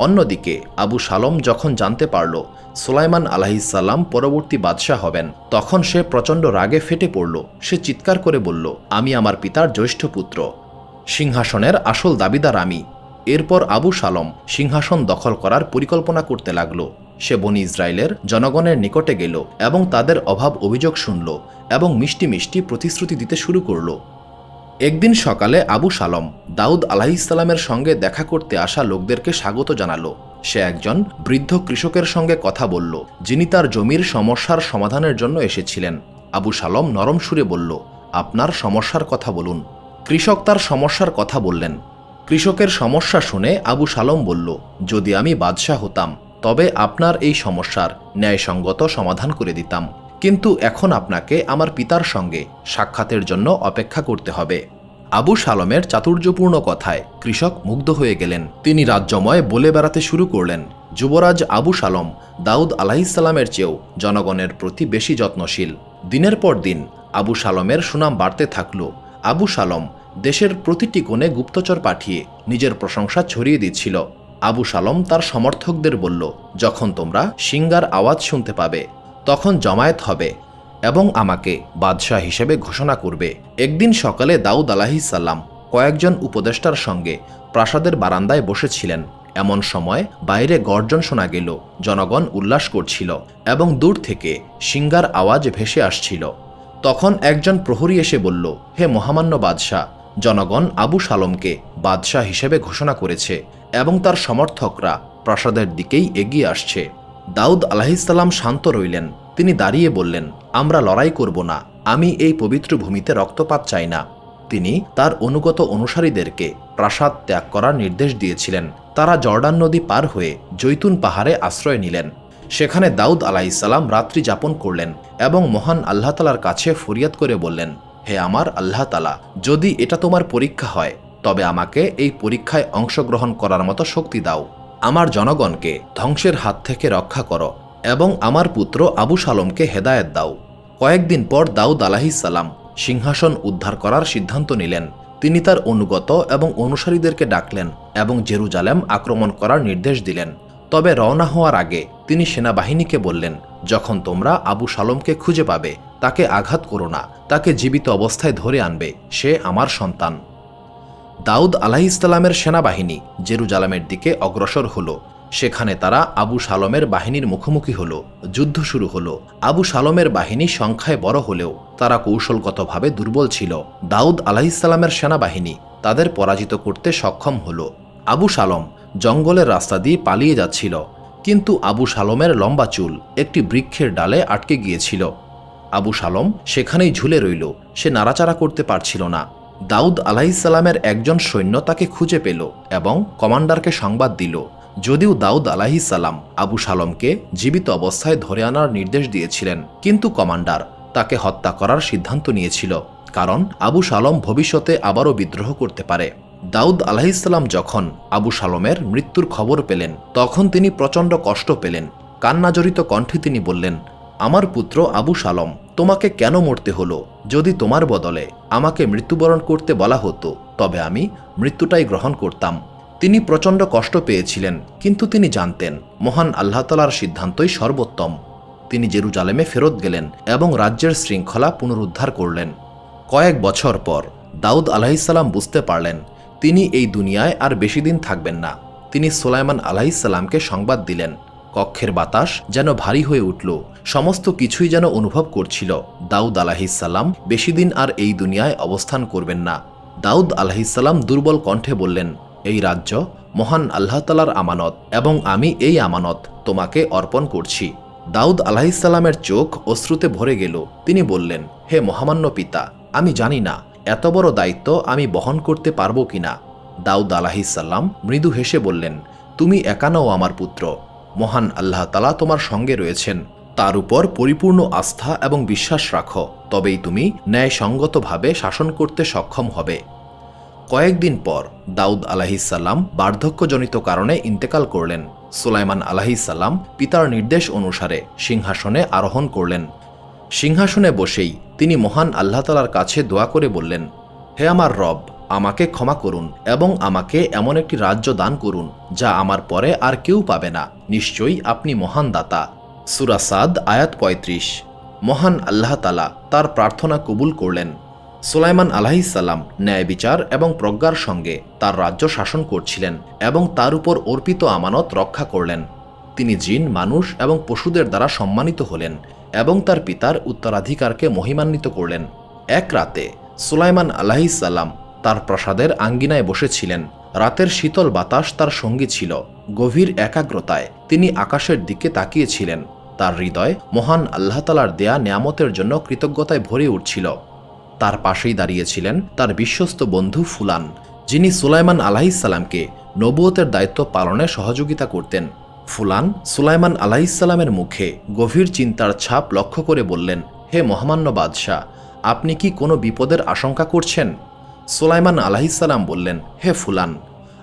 অন্যদিকে আবু শালম যখন জানতে পারল সুলাইমান আলাইহিসসালাম পরবর্তী বাদশাহ হবেন, তখন সে প্রচণ্ড রাগে ফেটে পড়ল। সে চিৎকার করে বলল, আমি আমার পিতার জ্যৈষ্ঠ পুত্র, সিংহাসনের আসল দাবিদার আমি। এরপর আবু শালম সিংহাসন দখল করার পরিকল্পনা করতে লাগল। সে বনি ইসরায়েলের জনগণের নিকটে গেল এবং তাদের অভাব অভিযোগ শুনল এবং মিষ্টি মিষ্টি প্রতিশ্রুতি দিতে শুরু করল। একদিন সকালে আবু শালম দাউদ আলাইহিসসালামের সঙ্গে দেখা করতে আসা লোকদেরকে স্বাগত জানালো। সে একজন বৃদ্ধ কৃষকের সঙ্গে কথা বলল, যিনি তার জমির সমস্যার সমাধানের জন্য এসেছিলেন। আবু শালম নরম সুরে বলল, আপনার সমস্যার কথা বলুন। কৃষক তার সমস্যার কথা বললেন। কৃষকের সমস্যা শুনে আবু শালম বলল, যদি আমি বাদশাহ হতাম তবে আপনার এই সমস্যার ন্যায়সঙ্গত সমাধান করে দিতাম, কিন্তু এখন আপনাকে আমার পিতার সঙ্গে সাক্ষাতের জন্য অপেক্ষা করতে হবে। আবু শালমের চাতুর্যপূর্ণ কথায় কৃষক মুগ্ধ হয়ে গেলেন। তিনি রাজ্যময় বলে বেড়াতে শুরু করলেন, যুবরাজ আবু শালম দাউদ আলাইহিসসালামের চেয়েও জনগণের প্রতি বেশি যত্নশীল। দিনের পর দিন আবু শালমের সুনাম বাড়তে থাকল। আবু শালম দেশের প্রতিটি কোণে গুপ্তচর পাঠিয়ে নিজের প্রশংসা ছড়িয়ে দিচ্ছিল। আবু শালম তার সমর্থকদের বলল, যখন তোমরা সিঙ্গার আওয়াজ শুনতে পাবে তখন জমায়েত হবে এবং আমাকে বাদশাহ হিসেবে ঘোষণা করবে। একদিন সকালে দাউদ আলাইহিসসালাম কয়েকজন উপদেষ্টার সঙ্গে প্রাসাদের বারান্দায় বসেছিলেন। এমন সময় বাইরে গর্জন শোনা গেল। জনগণ উল্লাস করছিল এবং দূর থেকে শিঙ্গার আওয়াজ ভেসে আসছিল। তখন একজন প্রহরী এসে বলল, হে মহামান্য বাদশাহ, জনগণ আবু সালমকে বাদশাহ হিসেবে ঘোষণা করেছে এবং তার সমর্থকরা প্রাসাদের দিকেই এগিয়ে আসছে। দাউদ আলাইহিসসালাম শান্ত রইলেন। তিনি দাঁড়িয়ে বললেন, আমরা লড়াই করব না, আমি এই পবিত্র ভূমিতে রক্তপাত চাই না। তিনি তার অনুগত অনুসারীদেরকে প্রাসাদ ত্যাগ করার নির্দেশ দিয়েছিলেন। তারা জর্ডান নদী পার হয়ে জৈতুন পাহাড়ে আশ্রয় নিলেন। সেখানে দাউদ আলাইহিসসালাম রাত্রি যাপন করলেন এবং মহান আল্লাহ তালার কাছে ফরিয়াদ করে বললেন, হে আমার আল্লাহ তালা, যদি এটা তোমার পরীক্ষা হয় তবে আমাকে এই পরীক্ষায় অংশগ্রহণ করার মতো শক্তি দাও। আমার জনগণকে ধ্বংসের হাত থেকে রক্ষা করো এবং আমার পুত্র আবু সালমকে হেদায়েত দাও। কয়েকদিন পর দাউদ আলাইহিসসালাম সিংহাসন উদ্ধার করার সিদ্ধান্ত নিলেন। তিনি তার অনুগত এবং অনুসারীদেরকে ডাকলেন এবং জেরুজালেম আক্রমণ করার নির্দেশ দিলেন। তবে রওনা হওয়ার আগে তিনি সেনাবাহিনীকে বললেন, যখন তোমরা আবু সালমকে খুঁজে পাবে তাকে আঘাত করো না, তাকে জীবিত অবস্থায় ধরে আনবে, সে আমার সন্তান। দাউদ আলাইহিসসালামের সেনাবাহিনী জেরুজালেমের দিকে অগ্রসর হল। সেখানে তারা আবু সালমের বাহিনীর মুখোমুখি হল। যুদ্ধ শুরু হল। আবু সালমের বাহিনী সংখ্যায় বড় হলেও তারা কৌশলগতভাবে দুর্বল ছিল। দাউদ আলাইহিসসালামের সেনাবাহিনী তাদের পরাজিত করতে সক্ষম হল। আবু সালম জঙ্গলের রাস্তা দিয়ে পালিয়ে যাচ্ছিল, কিন্তু আবু সালমের লম্বা চুল একটি বৃক্ষের ডালে আটকে গিয়েছিল। আবু সালম সেখানেই ঝুলে রইল, সে নাড়াচাড়া করতে পারছিল না। দাউদ আলাইহিসসালামের একজন সৈন্য তাকে খুঁজে পেল এবং কমান্ডারকে সংবাদ দিল। যদিও দাউদ আলাইহিসসালাম আবু সালমকে জীবিত অবস্থায় ধরে আনার নির্দেশ দিয়েছিলেন, কিন্তু কমান্ডার তাকে হত্যা করার সিদ্ধান্ত নিয়েছিল, কারণ আবু সালম ভবিষ্যতে আবারও বিদ্রোহ করতে পারে। দাউদ আলাইহিসসালাম যখন আবু সালমের মৃত্যুর খবর পেলেন তখন তিনি প্রচণ্ড কষ্ট পেলেন। কান্নাজড়িত কণ্ঠে তিনি বললেন, আমার পুত্র আবু সালম, তোমাকে কেন মরতে হলো? যদি তোমার বদলে আমাকে মৃত্যুবরণ করতে বলা হতো তবে আমি মৃত্যুটাই গ্রহণ করতাম। তিনি প্রচণ্ড কষ্ট পেয়েছিলেন, কিন্তু তিনি জানতেন মহান আল্লাহ তাআলার সিদ্ধান্তই সর্বোত্তম। তিনি জেরুজালেমে ফেরত গেলেন এবং রাজ্যের শৃঙ্খলা পুনরুদ্ধার করলেন। কয়েক বছর পর দাউদ আলাইহিসসালাম বুঝতে পারলেন তিনি এই দুনিয়ায় আর বেশি দিন থাকবেন না। তিনি সুলাইমান আলাইহিসসালামকে সংবাদ দিলেন। কক্ষের বাতাস যেন ভারী হয়ে উঠল, সমস্ত কিছুই যেন অনুভব করছিল দাউদ আলাইহিসসালাম বেশি দিন আর এই দুনিয়ায় অবস্থান করবেন না। দাউদ আলাইহিসসালাম দুর্বল কণ্ঠে বললেন, এই রাজ্য মহান আল্লাহ তাআলার আমানত এবং আমি এই আমানত তোমাকে অর্পণ করছি। দাউদ আলাইহিসসালামের চোখ অশ্রুতে ভরে গেল। তিনি বললেন, হে মহামান্য পিতা, আমি জানি না এত বড় দায়িত্ব আমি বহন করতে পারবো কিনা। দাউদ আলাইহিসসালাম মৃদু হেসে বললেন, তুমি একা নও আমার পুত্র, মহান আল্লাহ তাআলা তোমার সঙ্গে রয়েছেন। তার উপর পরিপূর্ণ আস্থা এবং বিশ্বাস রাখো, তবেই তুমি ন্যায়সঙ্গতভাবে শাসন করতে সক্ষম হবে। কয়েকদিন পর দাউদ আলাইহিসসালাম বার্ধক্যজনিত কারণে ইন্তেকাল করলেন। সুলাইমান আলাইহিসসালাম পিতার নির্দেশ অনুসারে সিংহাসনে আরোহণ করলেন। সিংহাসনে বসেই তিনি মহান আল্লাহ তাআলার কাছে দোয়া করে বললেন, হে আমার রব, আমাকে ক্ষমা করুন এবং আমাকে এমন একটি রাজ্য দান করুন যা আমার পরে আর কেউ পাবে না। নিশ্চয়ই আপনি মহান দাতা। সূরা সাদ আয়াত ৩৫। মহান আল্লাহ তাআলা তার প্রার্থনা কবুল করলেন। সুলাইমান আলাইহিসসালাম ন্যায় বিচার এবং প্রজ্ঞার সঙ্গে তার রাজ্য শাসন করছিলেন এবং তার উপর অর্পিত আমানত রক্ষা করলেন। তিনি জিন, মানুষ এবং পশুদের দ্বারা সম্মানিত হলেন এবং তার পিতার উত্তরাধিকারকে মহিমান্বিত করলেন। এক রাতে সুলাইমান আলাইহিসসালাম তার প্রাসাদের আঙ্গিনায় বসেছিলেন। রাতের শীতল বাতাস তার সঙ্গী ছিল। গভীর একাগ্রতায় তিনি আকাশের দিকে তাকিয়েছিলেন। তার হৃদয় মহান আল্লাহ তাআলার দেয়া নিয়ামতের জন্য কৃতজ্ঞতায় ভরে উঠছিল। তার পাশেই দাঁড়িয়েছিলেন তার বিশ্বস্ত বন্ধু ফুলান, যিনি সুলাইমান আলাইহিসসালামকে নবুয়তের দায়িত্ব পালনে সহযোগিতা করতেন। ফুলান সুলাইমান আলাইহিসসালামের মুখে গভীর চিন্তার ছাপ লক্ষ্য করে বললেন, হে মহামান্য বাদশাহ, আপনি কি কোনো বিপদের আশঙ্কা করছেন? সুলাইমান আলাইহিসসালাম বললেন, হে ফুলান,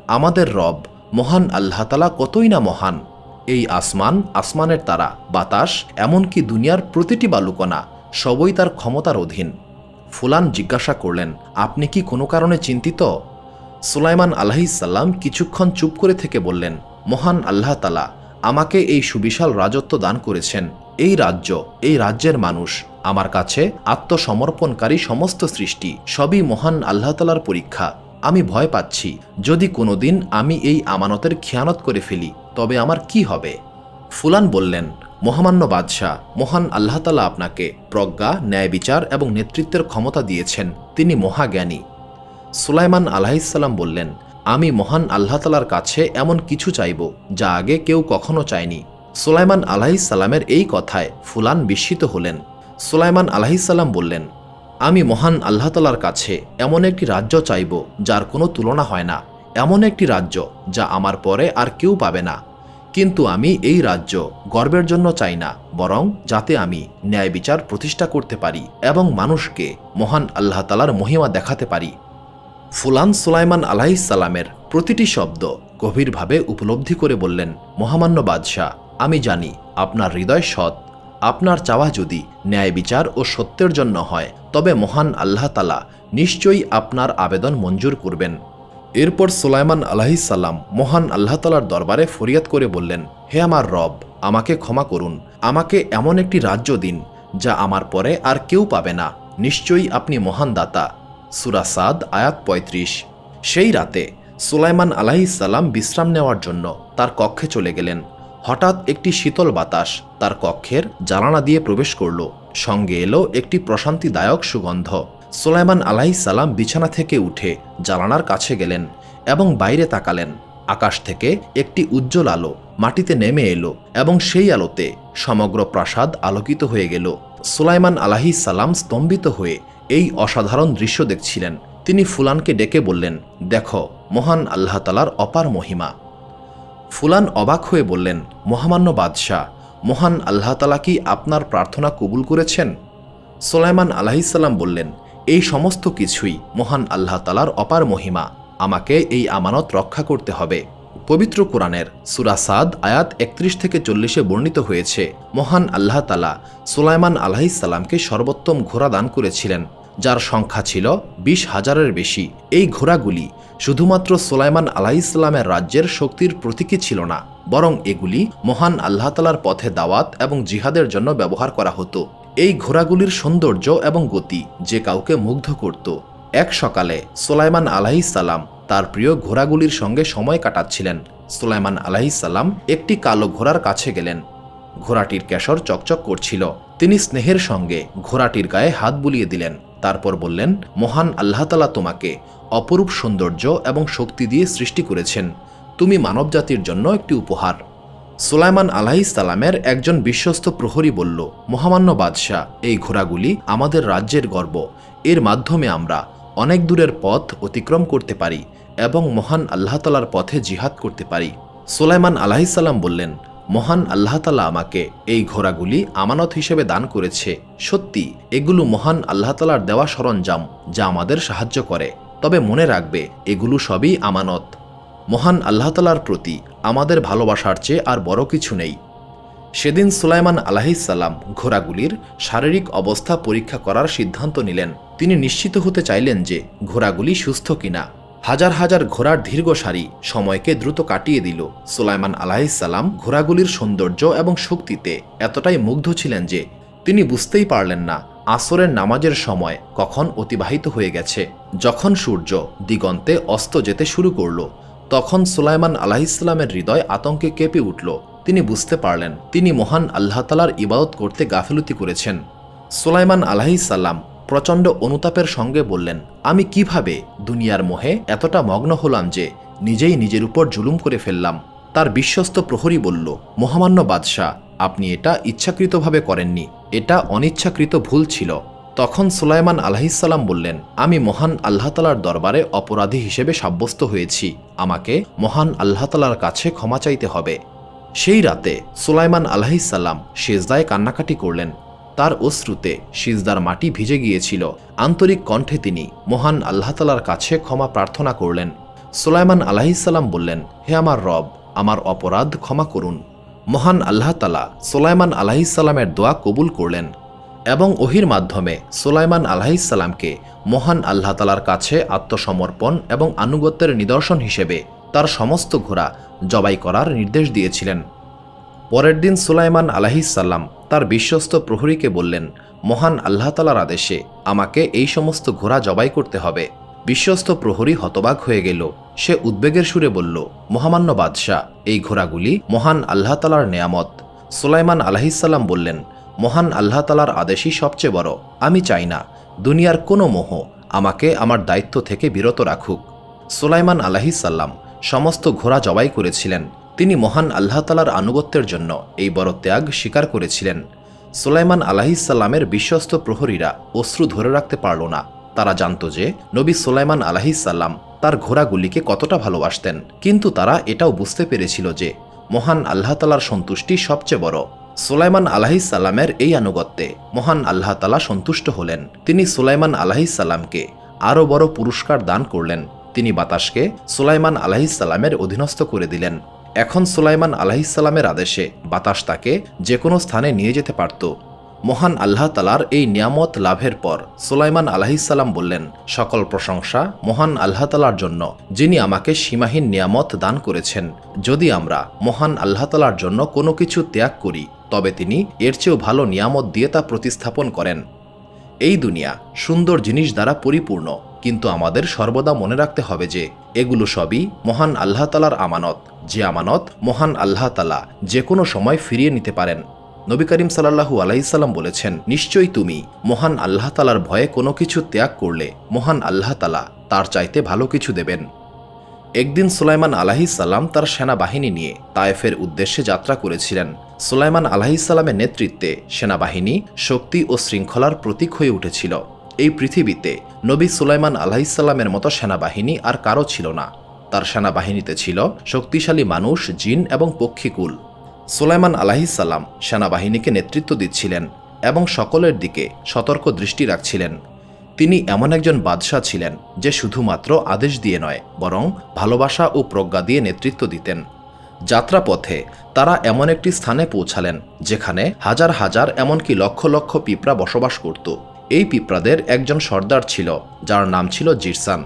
আমাদের রব মহান আল্লাহ তাআলা কতই না মহান। এই আসমান, আসমানের তারা, বাতাস, এমনকি দুনিয়ার প্রতিটি বালুকণা সবই তার ক্ষমতার অধীন। ফুলান জিজ্ঞাসা করলেন, আপনি কি কোনো কারণে চিন্তিত? সুলাইমান আলাইহিসসালাম কিছুক্ষণ চুপ করে থেকে বললেন, মহান আল্লাহ তাআলা আমাকে এই সুবিশাল রাজত্ব দান করেছেন। এই রাজ্য, এই রাজ্যের মানুষ, আমার কাছে আত্মসমর্পণকারী সমস্ত সৃষ্টি সবই মহান আল্লাহ তাআলার পরীক্ষা। আমি ভয় পাচ্ছি, যদি কোনোদিন আমি এই আমানতের খেয়ানত করে ফেলি তবে আমার কি হবে? ফুলান বললেন, মহামান্য বাদশাহ, মহান আল্লাহ তাআলা আপনাকে প্রজ্ঞা, ন্যায় বিচার এবং নেতৃত্বের ক্ষমতা দিয়েছেন, তিনি মহাজ্ঞানী। সুলাইমান আলাইহিসসালাম বললেন, আমি মহান আল্লাহ তাআলার কাছে এমন কিছু চাইব যা আগে কেউ কখনো চায়নি। সুলাইমান আলাইহিসসালামের এই কথায় ফুলান বিস্মিত হলেন। সুলাইমান আলাইহিসসালাম বললেন, আমি মহান আল্লাহ তাআলার কাছে এমন একটি রাজ্য চাইব যার কোনো তুলনা হয় না, এমন একটি রাজ্য যা আমার পরে আর কেউ পাবে না। কিন্তু আমি এই রাজ্য গর্বের জন্য চাই না, বরং যাতে আমি ন্যায় বিচার প্রতিষ্ঠা করতে পারি এবং মানুষকে মহান আল্লাহ তাআলার মহিমা দেখাতে পারি। ফুলান সুলাইমান আলাইহিসসালামের প্রতিটি শব্দ গভীরভাবে উপলব্ধি করে বললেন, মহামান্য বাদশাহ, আমি জানি আপনার হৃদয় সৎ। আপনার চাওয়া যদি ন্যায় বিচার ও সত্যের জন্য হয় তবে মহান আল্লাহ তাআলা নিশ্চয়ই আপনার আবেদন মঞ্জুর করবেন। এরপর সুলাইমান আলাইহিসসালাম মহান আল্লাহ তাআলার দরবারে ফরিয়াদ করে বললেন, হে আমার রব, আমাকে ক্ষমা করুন, আমাকে এমন একটি রাজ্য দিন যা আমার পরে আর কেউ পাবে না, নিশ্চয়ই আপনি মহান দাতা। সূরা সাদ আয়াত ৩৫। সেই রাতে সুলাইমান আলাইহিসসালাম বিশ্রাম নেওয়ার জন্য তার কক্ষে চলে গেলেন। হঠাৎ একটি শীতল বাতাস তার কক্ষের জানালা দিয়ে প্রবেশ করল, সঙ্গে এলো একটি প্রশান্তিদায়ক সুগন্ধ। সুলাইমান আলাইহিসসালাম বিছানা থেকে উঠে জানালার কাছে গেলেন এবং বাইরে তাকালেন। আকাশ থেকে একটি উজ্জ্বল আলো মাটিতে নেমে এলো এবং সেই আলোতে সমগ্র প্রাসাদ আলোকিত হয়ে গেল। সুলাইমান আলাইহিসসালাম স্তম্ভিত হয়ে এই অসাধারণ দৃশ্য দেখছিলেন। তিনি ফুলানকে ডেকে বললেন, দেখো, মহান আল্লাহ তাআলার অপার মহিমা। ফুলান অবাক হয়ে বললেন, মহামান্য বাদশাহ, মহান আল্লাহ তাআলা কি আপনার প্রার্থনা কবুল করেছেন? সুলাইমান আলাইহিসসালাম বললেন, এই সমস্ত কিছুই মহান আল্লাহ তাআলার অপার মহিমা, আমাকে এই আমানত রক্ষা করতে হবে। পবিত্র কোরআনের সূরা সাদ আয়াত ৩১ থেকে ৪০ বর্ণিত হয়েছে, মহান আল্লাহ তাআলা সুলাইমান আলাইহিসসালামকে সর্বোত্তম ঘোড়া দান করেছিলেন, যার সংখ্যা ছিল ২০,০০০-এর বেশি। এই ঘোড়াগুলি শুধুমাত্র সুলাইমান আলাইহিসসালামের রাজ্যের শক্তির প্রতীকী ছিল না, বরং এগুলি মহান আল্লাহ তাআলার পথে দাওয়াত এবং জিহাদের জন্য ব্যবহার করা হতো। এই ঘোড়াগুলির সৌন্দর্য এবং গতি যে কাউকে মুগ্ধ করত। এক সকালে সুলাইমান আলাইহিসসালাম তার প্রিয় ঘোড়াগুলির সঙ্গে সময় কাটাচ্ছিলেন। সুলাইমান আলাইহিসসালাম একটি কালো ঘোড়ার কাছে গেলেন। ঘোড়াটির কেশর চকচক করছিল। তিনি স্নেহের সঙ্গে ঘোড়াটির গায়ে হাত বুলিয়ে দিলেন। তারপর বললেন, মহান আল্লাহ তাআলা তোমাকে অপরূপ সৌন্দর্য এবং শক্তি দিয়ে সৃষ্টি করেছেন, তুমি মানবজাতির জন্য একটি উপহার। সুলাইমান আলাইহিসসালামের একজন বিশ্বস্ত প্রহরী বলল, মহামান্য বাদশাহ, এই ঘোড়াগুলি আমাদের রাজ্যের গর্ব, এর মাধ্যমে আমরা অনেক দূরের পথ অতিক্রম করতে পারি এবং মহান আল্লাহ তাআলার পথে জিহাদ করতে পারি। সুলাইমান আলাইহিসসালাম বললেন, মহান আল্লাহ তাআলা আমাকে এই ঘোড়াগুলি আমানত হিসেবে দান করেছে। সত্যি এগুলো মহান আল্লাহ তাআলার দেওয়া সরঞ্জাম যা আমাদের সাহায্য করে, তবে মনে রাখবে এগুলো সবই আমানত। মহান আল্লাহ তাআলার প্রতি আমাদের ভালোবাসার চেয়ে আর বড় কিছু নেই। সেদিন সুলাইমান আলাইহিসসালাম ঘোড়াগুলির শারীরিক অবস্থা পরীক্ষা করার সিদ্ধান্ত নিলেন। তিনি নিশ্চিত হতে চাইলেন যে ঘোড়াগুলি সুস্থ কিনা। হাজার হাজার ঘোড়ার দীর্ঘ সারি সময়কে দ্রুত কাটিয়ে দিল। সুলাইমান আলাইহিসসালাম ঘোড়াগুলির সৌন্দর্য এবং শক্তিতে এতটাই মুগ্ধ ছিলেন যে তিনি বুঝতেই পারলেন না আসরের নামাজের সময় কখন অতিবাহিত হয়ে গেছে। যখন সূর্য দিগন্তে অস্ত যেতে শুরু করল, তখন সুলাইমান আলাইহিসসালামের হৃদয় আতঙ্কে কেঁপে উঠল। তিনি বুঝতে পারলেন তিনি মহান আল্লাহ তাআলার ইবাদত করতে গাফিলতি করেছেন। সুলাইমান আলাইহিসসালাম প্রচণ্ড অনুতাপের সঙ্গে বললেন, আমি কিভাবে দুনিয়ার মোহে এতটা মগ্ন হলাম যে নিজেই নিজের উপর জুলুম করে ফেললাম। তার বিশ্বস্ত প্রহরী বলল, মহামান্য বাদশাহ, আপনি এটা ইচ্ছাকৃতভাবে করেননি, এটা অনিচ্ছাকৃত ভুল ছিল। তখন সুলাইমান আলাইহিসসালাম বললেন, আমি মহান আল্লাহ তাআলার দরবারে অপরাধী হিসেবে সাব্যস্ত হয়েছি, আমাকে মহান আল্লাহ তাআলার কাছে ক্ষমা চাইতে হবে। সেই রাতে সুলাইমান আলাইহিসসালাম সিজদায় কান্নাকাটি করলেন। তার অশ্রুতে সিজদার মাটি ভিজে গিয়েছিল। আন্তরিক কণ্ঠে তিনি মহান আল্লাহ তাআলার কাছে ক্ষমা প্রার্থনা করলেন। সুলাইমান আলাইহিসসালাম বললেন, হে আমার রব, আমার অপরাধ ক্ষমা করুন। মহান আল্লাহ তাআলা সুলাইমান আলাইহিসসালামের দোয়া কবুল করলেন এবং ওহির মাধ্যমে সুলাইমান আলাইহিসসালামকে মহান আল্লাহ তাআলার কাছে আত্মসমর্পণ এবং আনুগত্যের নিদর্শন হিসেবে তার সমস্ত ঘোড়া জবাই করার নির্দেশ দিয়েছিলেন। পরের দিন সুলাইমান আলাইহিসসালাম তার বিশ্বস্ত প্রহরীকে বললেন, মহান আল্লাহ তাআলার আদেশে আমাকে এই সমস্ত ঘোড়া জবাই করতে হবে। বিশ্বস্ত প্রহরী হতবাক হয়ে গেল। সে উদ্বেগের সুরে বলল, মহামান্য বাদশাহ, এই ঘোড়াগুলি মহান আল্লাহ তালার নেয়ামত। সুলাইমান আলাইহিসসালাম বললেন, মহান আল্লাহ তালার আদেশই সবচেয়ে বড়। আমি চাই না দুনিয়ার কোনো মোহ আমাকে আমার দায়িত্ব থেকে বিরত রাখুক। সুলাইমান আলাইহিসসালাম সমস্ত ঘোড়া জবাই করেছিলেন। তিনি মহান আল্লাহ তালার আনুগত্যের জন্য এই বড় ত্যাগ স্বীকার করেছিলেন। সুলাইমান আলাইহিসসালামের বিশ্বস্ত প্রহরীরা অশ্রু ধরে রাখতে পারল না। তারা জানত যে নবী সুলাইমান আলাইহিসসালাম তার ঘোড়াগুলিকে কতটা ভালোবাসতেন, কিন্তু তারা এটাও বুঝতে পেরেছিল যে মহান আল্লাহ তালার সন্তুষ্টি সবচেয়ে বড়। সুলাইমান আলাইহিসসালামের এই আনুগত্যে মহান আল্লাহ তালা সন্তুষ্ট হলেন। তিনি সুলাইমান আলাইহিসসালামকে আরও বড় পুরস্কার দান করলেন। তিনি বাতাসকে সুলাইমান আলাইহিসসালামের অধীনস্থ করে দিলেন। এখন সুলাইমান আলাইহিসসালামের আদেশে বাতাস তাকে যে কোনো স্থানে নিয়ে যেতে পারত। মহান আল্লাহ তালার এই নিয়ামত লাভের পর সুলাইমান আলাইহিসসালাম বললেন, সকল প্রশংসা মহান আল্লাহ তালার জন্য, যিনি আমাকে সীমাহীন নিয়ামত দান করেছেন। যদি আমরা মহান আল্লাহ তালার জন্য কোনো কিছু ত্যাগ করি, তবে তিনি এর চেয়েও ভালো নিয়ামত দিয়ে তা প্রতিস্থাপন করেন। এই দুনিয়া সুন্দর জিনিস দ্বারা পরিপূর্ণ, কিন্তু আমাদের সর্বদা মনে রাখতে হবে যে এগুলো সবই মহান আল্লাহ তালার আমানত, যে আমানত মহান আল্লাহ তালা যে কোনো সময় ফিরিয়ে নিতে পারেন। নবী করিম সাল্লাল্লাহু আলাইহিসসালাম বলেছেন, নিশ্চয়ই তুমি মহান আল্লাহ তালার ভয়ে কোনো কিছু ত্যাগ করলে মহান আল্লাহ তালা তার চাইতে ভালো কিছু দেবেন। একদিন সুলাইমান আলাইহিসসালাম তার সেনাবাহিনী নিয়ে তায়েফের উদ্দেশ্যে যাত্রা করেছিলেন। সুলাইমান আলাইহিসসালামের নেতৃত্বে সেনাবাহিনী শক্তি ও শৃঙ্খলার প্রতীক হয়ে উঠেছিল। এই পৃথিবীতে নবী সুলাইমান আলাইহিসসালামের মতো সেনাবাহিনী আর কারো ছিল না। তার সেনাবাহিনীতে ছিল শক্তিশালী মানুষ, জিন এবং পক্ষীকুল। সুলাইমান আলাইহিসসালাম সেনাবাহিনীকে নেতৃত্ব দিচ্ছিলেন এবং সকলের দিকে সতর্ক দৃষ্টি রাখছিলেন। তিনি এমন একজন বাদশাহ ছিলেন যে শুধুমাত্র আদেশ দিয়ে নয়, বরং ভালোবাসা ও প্রজ্ঞা দিয়ে নেতৃত্ব দিতেন। যাত্রাপথে তারা এমন একটি স্থানে পৌঁছালেন যেখানে হাজার হাজার এমনকি লক্ষ লক্ষ পিঁপড়া বসবাস করত। এই পিঁপড়াদের একজন সর্দার ছিল, যার নাম ছিল জিরসান।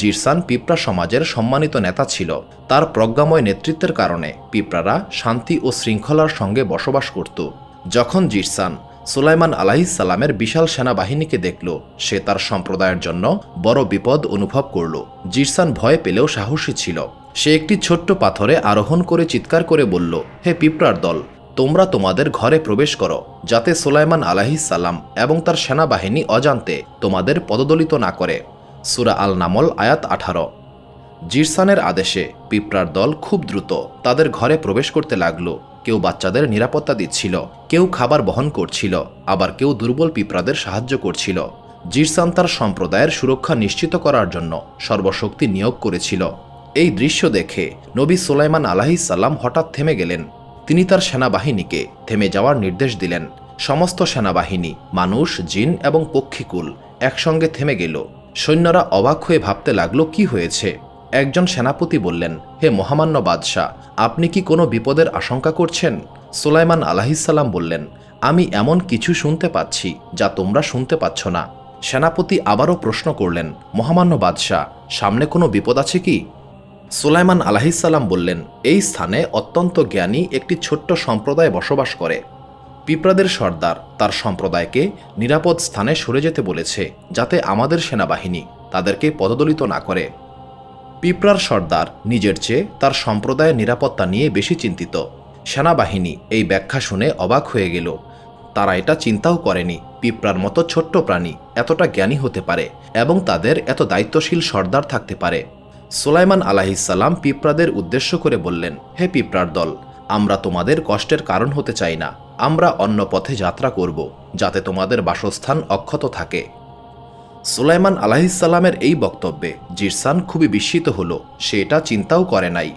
জিরসান পিঁপড়া সমাজের সম্মানিত নেতা ছিল। তার প্রজ্ঞাময় নেতৃত্বের কারণে পিঁপড়ারা শান্তি ও শৃঙ্খলার সঙ্গে বসবাস করত। যখন জিরসান সুলাইমান আলাইহিসসালামের বিশাল সেনাবাহিনীকে দেখল, সে তার সম্প্রদায়ের জন্য বড় বিপদ অনুভব করল। জিরসান ভয় পেলেও সাহসী ছিল। সে একটি ছোট্ট পাথরে আরোহণ করে চিৎকার করে বলল, হে পিঁপড়ার দল, তোমরা তোমাদের ঘরে প্রবেশ করো, যাতে সুলাইমান আলাইহিসসালাম এবং তার সেনাবাহিনী অজান্তে তোমাদের পদদলিত না করে। সূরা আল নামল আয়াত 18। জিরসানের আদেশে পিঁপড়ার দল খুব দ্রুত তাদের ঘরে প্রবেশ করতে লাগল। কেউ বাচ্চাদের নিরাপত্তা দিচ্ছিল, কেউ খাবার বহন করছিল, আবার কেউ দুর্বল পিঁপড়াদের সাহায্য করছিল। জিরসান তার সম্প্রদায়ের সুরক্ষা নিশ্চিত করার জন্য সর্বশক্তি নিয়োগ করেছিল। এই দৃশ্য দেখে নবী সুলাইমান আলাইহিসসালাম হঠাৎ থেমে গেলেন। তিনি তার সেনাবাহিনীকে থেমে যাওয়ার নির্দেশ দিলেন। সমস্ত সেনাবাহিনী, মানুষ, জিন এবং পক্ষীকুল একসঙ্গে থেমে গেল। সৈন্যরা অবাক হয়ে ভাবতে লাগলো, কি হয়েছে? একজন সেনাপতি বললেন, হে মহামান্য বাদশাহ, আপনি কি কোনো বিপদের আশঙ্কা করছেন? সুলাইমান আলাইহিসসালাম বললেন, আমি এমন কিছু শুনতে পাচ্ছি যা তোমরা শুনতে পাচ্ছ না। সেনাপতি আবারও প্রশ্ন করলেন, মহামান্য বাদশাহ, সামনে কোনো বিপদ আছে কি? সুলাইমান আলাইহিসসালাম বললেন, এই স্থানে অত্যন্ত জ্ঞানী একটি ছোট্ট সম্প্রদায় বসবাস করে। পিঁপড়াদের সর্দার তার সম্প্রদায়কে নিরাপদ স্থানে সরে যেতে বলেছে, যাতে আমাদের সেনাবাহিনী তাদেরকে পদদলিত না করে। পিঁপড়ার সর্দার নিজের চেয়ে তার সম্প্রদায়ের নিরাপত্তা নিয়ে বেশি চিন্তিত। সেনাবাহিনী এই ব্যাখ্যা শুনে অবাক হয়ে গেল। তারা এটা চিন্তাও করেনি পিঁপড়ার মতো ছোট্ট প্রাণী এতটা জ্ঞানী হতে পারে এবং তাদের এত দায়িত্বশীল সর্দার থাকতে পারে। সুলাইমান আলাইহিসসালাম পিঁপড়াদের উদ্দেশ্য করে বললেন, হে পিঁপড়ার দল, আমরা তোমাদের কষ্টের কারণ হতে চাই না। আমরা অন্য পথে যাত্রা করব, যাতে তোমাদের বাসস্থান অক্ষত থাকে। সুলাইমান আলাইহিসসালামের এই বক্তব্যে জিরসান খুবই বিস্মিত হল। সে এটা চিন্তাও করে নাই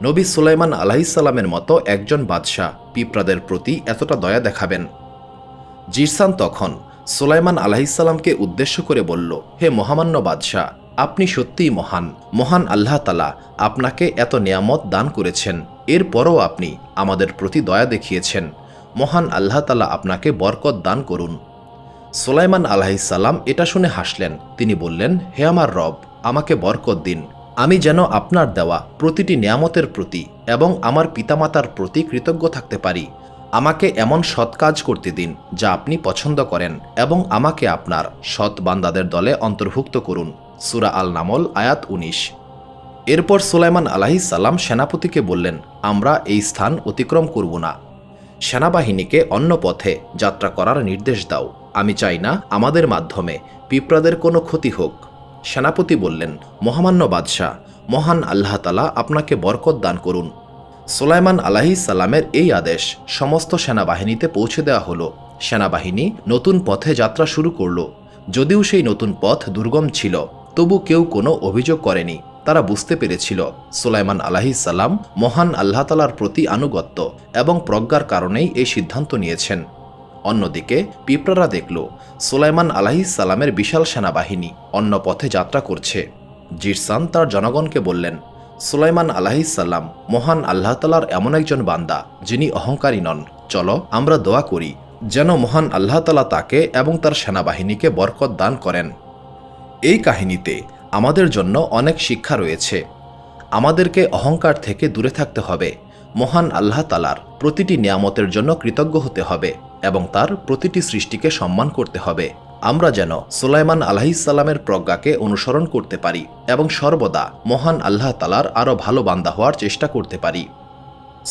নবী সুলাইমান আলাইহিসসালামের মতো একজন বাদশাহ পিঁপড়াদের প্রতি এতটা দয়া দেখাবেন। জিরসান তখন সুলাইমান আলাইহিসসালামকে উদ্দেশ্য করে বলল, হে মহামান্য বাদশাহ, আপনি সত্যিই মহান। মহান আল্লাহ তাআলা আপনাকে এত নিয়ামত দান করেছেন, এরপরও আপনি আমাদের প্রতি দয়া দেখিয়েছেন। মহান আল্লাহ তাআলা আপনাকে বরকত দান করুন। সুলাইমান আলাইহিসসালাম এটা শুনে হাসলেন। তিনি বললেন, হে আমার রব, আমাকে বরকত দিন। আমি যেন আপনার দেওয়া প্রতিটি নিয়ামতের প্রতি এবং আমার পিতামাতার প্রতি কৃতজ্ঞ থাকতে পারি। আমাকে এমন সৎ কাজ করতে দিন যা আপনি পছন্দ করেন এবং আমাকে আপনার সৎ বান্দাদের দলে অন্তর্ভুক্ত করুন। সূরা আল নামল আয়াত ১৯। এরপর সুলাইমান আলাইহিস সালাম সেনাপতিকে বললেন, আমরা এই স্থান অতিক্রম করব না। সেনাবাহিনীকে অন্য পথে যাত্রা করার নির্দেশ দাও। আমি চাই না আমাদের মাধ্যমে পিঁপড়াদের কোনো ক্ষতি হোক। সেনাপতি বললেন, মহামান্য বাদশাহ, মহান আল্লাহ তাআলা আপনাকে বরকত দান করুন। সুলাইমান আলাইহিস সালামের এই আদেশ সমস্ত সেনাবাহিনীতে পৌঁছে দেওয়া হলো। সেনাবাহিনী নতুন পথে যাত্রা শুরু করল। যদিও সেই নতুন পথ দুর্গম ছিল, তবু কেউ কোনো অভিযোগ করেনি। তারা বুঝতে পেরেছিল সুলাইমান আলাইহিস সালাম মহান আল্লাহ তাআলার প্রতি আনুগত্য এবং প্রজ্ঞার কারণেই এই সিদ্ধান্ত নিয়েছেন। অন্যদিকে পিঁপড়ারা দেখল সুলাইমান আলাইহিস সালামের বিশাল সেনাবাহিনী অন্য পথে যাত্রা করছে। জিরসান তার জনগণকে বললেন, সুলাইমান আলাইহিস সালাম মহান আল্লাহ তাআলার এমন একজন বান্দা যিনি অহংকারী নন। চলো আমরা দোয়া করি যেন মহান আল্লাহ তাআলা তাকে এবং তার সেনাবাহিনীকে বরকত দান করেন। এই কাহিনীতে আমাদের জন্য অনেক শিক্ষা রয়েছে। আমাদেরকে অহংকার থেকে দূরে থাকতে হবে, মহান আল্লাহ তাআলার প্রতিটি নিয়ামতের জন্য কৃতজ্ঞ হতে হবে এবং তার প্রতিটি সৃষ্টিকে সম্মান করতে হবে। আমরা যেন সুলাইমান আলাইহিস সালামের প্রজ্ঞাকে অনুসরণ করতে পারি এবং সর্বদা মহান আল্লাহ তাআলার আরও ভালো বান্দা হওয়ার চেষ্টা করতে পারি।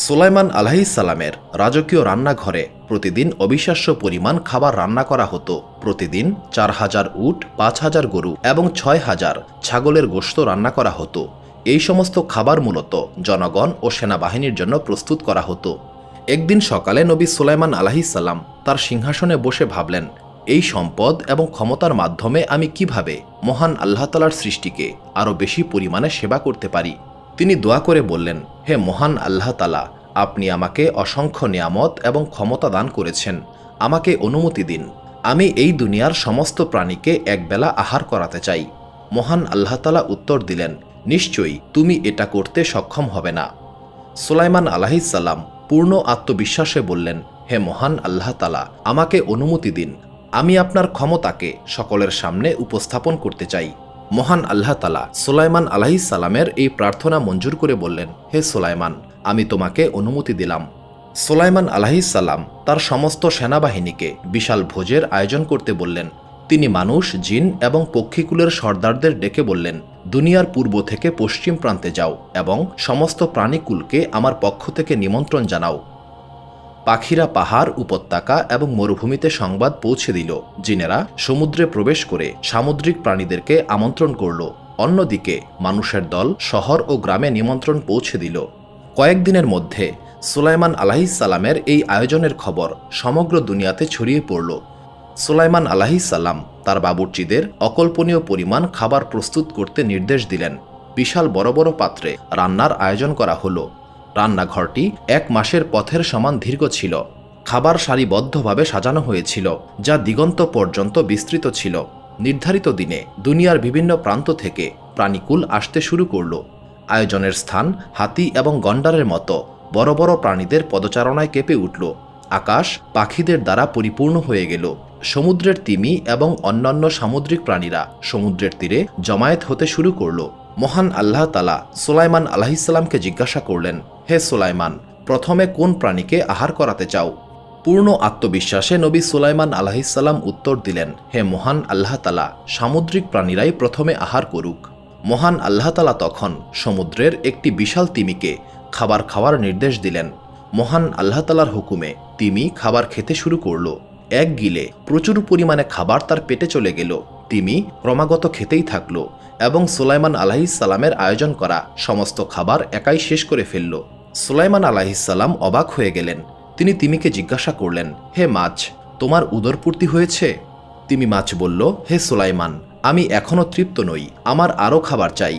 সুলাইমান আলাইহিস সালামের রাজকীয় রান্নাঘরে প্রতিদিন অবিশ্বাস্য পরিমাণ খাবার রান্না করা হতো। প্রতিদিন ৪,০০০ উট, ৫,০০০ গরু এবং ৬,০০০ ছাগলের গোশত রান্না করা হতো। এই সমস্ত খাবার মূলত জনগণ ও সেনাবাহিনীর জন্য প্রস্তুত করা হতো। একদিন সকালে নবী সুলাইমান আলাইহিস সালাম তার সিংহাসনে বসে ভাবলেন, এই সম্পদ এবং ক্ষমতার মাধ্যমে আমি কিভাবে মহান আল্লাহ তাআলার সৃষ্টিকে আরও বেশি পরিমাণে সেবা করতে পারি। তিনি দোয়া করে বললেন, হে মহান আল্লাহ তাআলা, আপনি আমাকে অসংখ্য নিয়ামত এবং ক্ষমতা দান করেছেন। আমাকে অনুমতি দিন, আমি এই দুনিয়ার সমস্ত প্রাণীকে একবেলা আহার করাতে চাই। মহান আল্লাহ তাআলা উত্তর দিলেন, নিশ্চয়ই তুমি এটা করতে সক্ষম হবে না। সুলাইমান আলাইহিস সালাম পূর্ণ আত্মবিশ্বাসে বললেন, হে মহান আল্লাহ তাআলা, আমাকে অনুমতি দিন, আমি আপনার ক্ষমতাকে সকলের সামনে উপস্থাপন করতে চাই। মহান আল্লাহ তাআলা সুলাইমান আলাইহিস সালামের এই প্রার্থনা মঞ্জুর করে বললেন, হে সুলাইমান, আমি তোমাকে অনুমতি দিলাম। সুলাইমান আলাইহিস সালাম তার সমস্ত সেনাবাহিনীকে বিশাল ভোজের আয়োজন করতে বললেন। তিনি মানুষ, জিন এবং পক্ষীকুলের সর্দারদের ডেকে বললেন, দুনিয়ার পূর্ব থেকে পশ্চিম প্রান্তে যাও এবং সমস্ত প্রাণীকুলকে আমার পক্ষ থেকে নিমন্ত্রণ জানাও। পাখিরা পাহাড়, উপত্যকা এবং মরুভূমিতে সংবাদ পৌঁছে দিল। জিনেরা সমুদ্রে প্রবেশ করে সামুদ্রিক প্রাণীদেরকে আমন্ত্রণ করল। অন্যদিকে মানুষের দল শহর ও গ্রামে নিমন্ত্রণ পৌঁছে দিল। কয়েকদিনের মধ্যে সুলাইমান আলাইহিস সালামের এই আয়োজনের খবর সমগ্র দুনিয়াতে ছড়িয়ে পড়ল। সুলাইমান আলাইহিস সালাম তার বাবুর্চিদের অকল্পনীয় পরিমাণ খাবার প্রস্তুত করতে নির্দেশ দিলেন। বিশাল বড় বড় পাত্রে রান্নার আয়োজন করা হলো। রান্নাঘরটি ১ মাসের পথের সমান দীর্ঘ ছিল। খাবার সারিবদ্ধভাবে সাজানো হয়েছিল, যা দিগন্ত পর্যন্ত বিস্তৃত ছিল। নির্ধারিত দিনে দুনিয়ার বিভিন্ন প্রান্ত থেকে প্রাণীকুল আসতে শুরু করল। আয়োজনের স্থান হাতি এবং গন্ডারের মতো বড় বড় প্রাণীদের পদচারণায় কেঁপে উঠল। আকাশ পাখিদের দ্বারা পরিপূর্ণ হয়ে গেল। সমুদ্রের তিমি এবং অন্যান্য সামুদ্রিক প্রাণীরা সমুদ্রের তীরে জমায়েত হতে শুরু করল। মহান আল্লাহ তাআলা সুলাইমান আলাইহিস সালামকে জিজ্ঞাসা করলেন, হে সুলাইমান, প্রথমে কোন প্রাণীকে আহার করাতে চাও? পূর্ণ আত্মবিশ্বাসে নবী সুলাইমান আলাইহিস সালাম উত্তর দিলেন, হে মহান আল্লাহ তাআলা, সামুদ্রিক প্রাণীরাই প্রথমে আহার করুক। মহান আল্লাহ তাআলা তখন সমুদ্রের একটি বিশাল তিমিকে খাবার খাওয়ার নির্দেশ দিলেন। মহান আল্লাহ তাআলার হুকুমে তিমি খাবার খেতে শুরু করল। এক গিলে প্রচুর পরিমাণে খাবার তার পেটে চলে গেল। তিমি ক্রমাগত খেতেই থাকল এবং সুলাইমান আলাইহিস সালামের আয়োজন করা সমস্ত খাবার একাই শেষ করে ফেলল। সুলাইমান আলাইহিস সালাম অবাক হয়ে গেলেন। তিনি তিমিকে জিজ্ঞাসা করলেন, হে মাছ, তোমার উদরপূর্তি হয়েছে? তিমি মাছ বলল, হে সুলাইমান, আমি এখনও তৃপ্ত নই, আমার আরও খাবার চাই।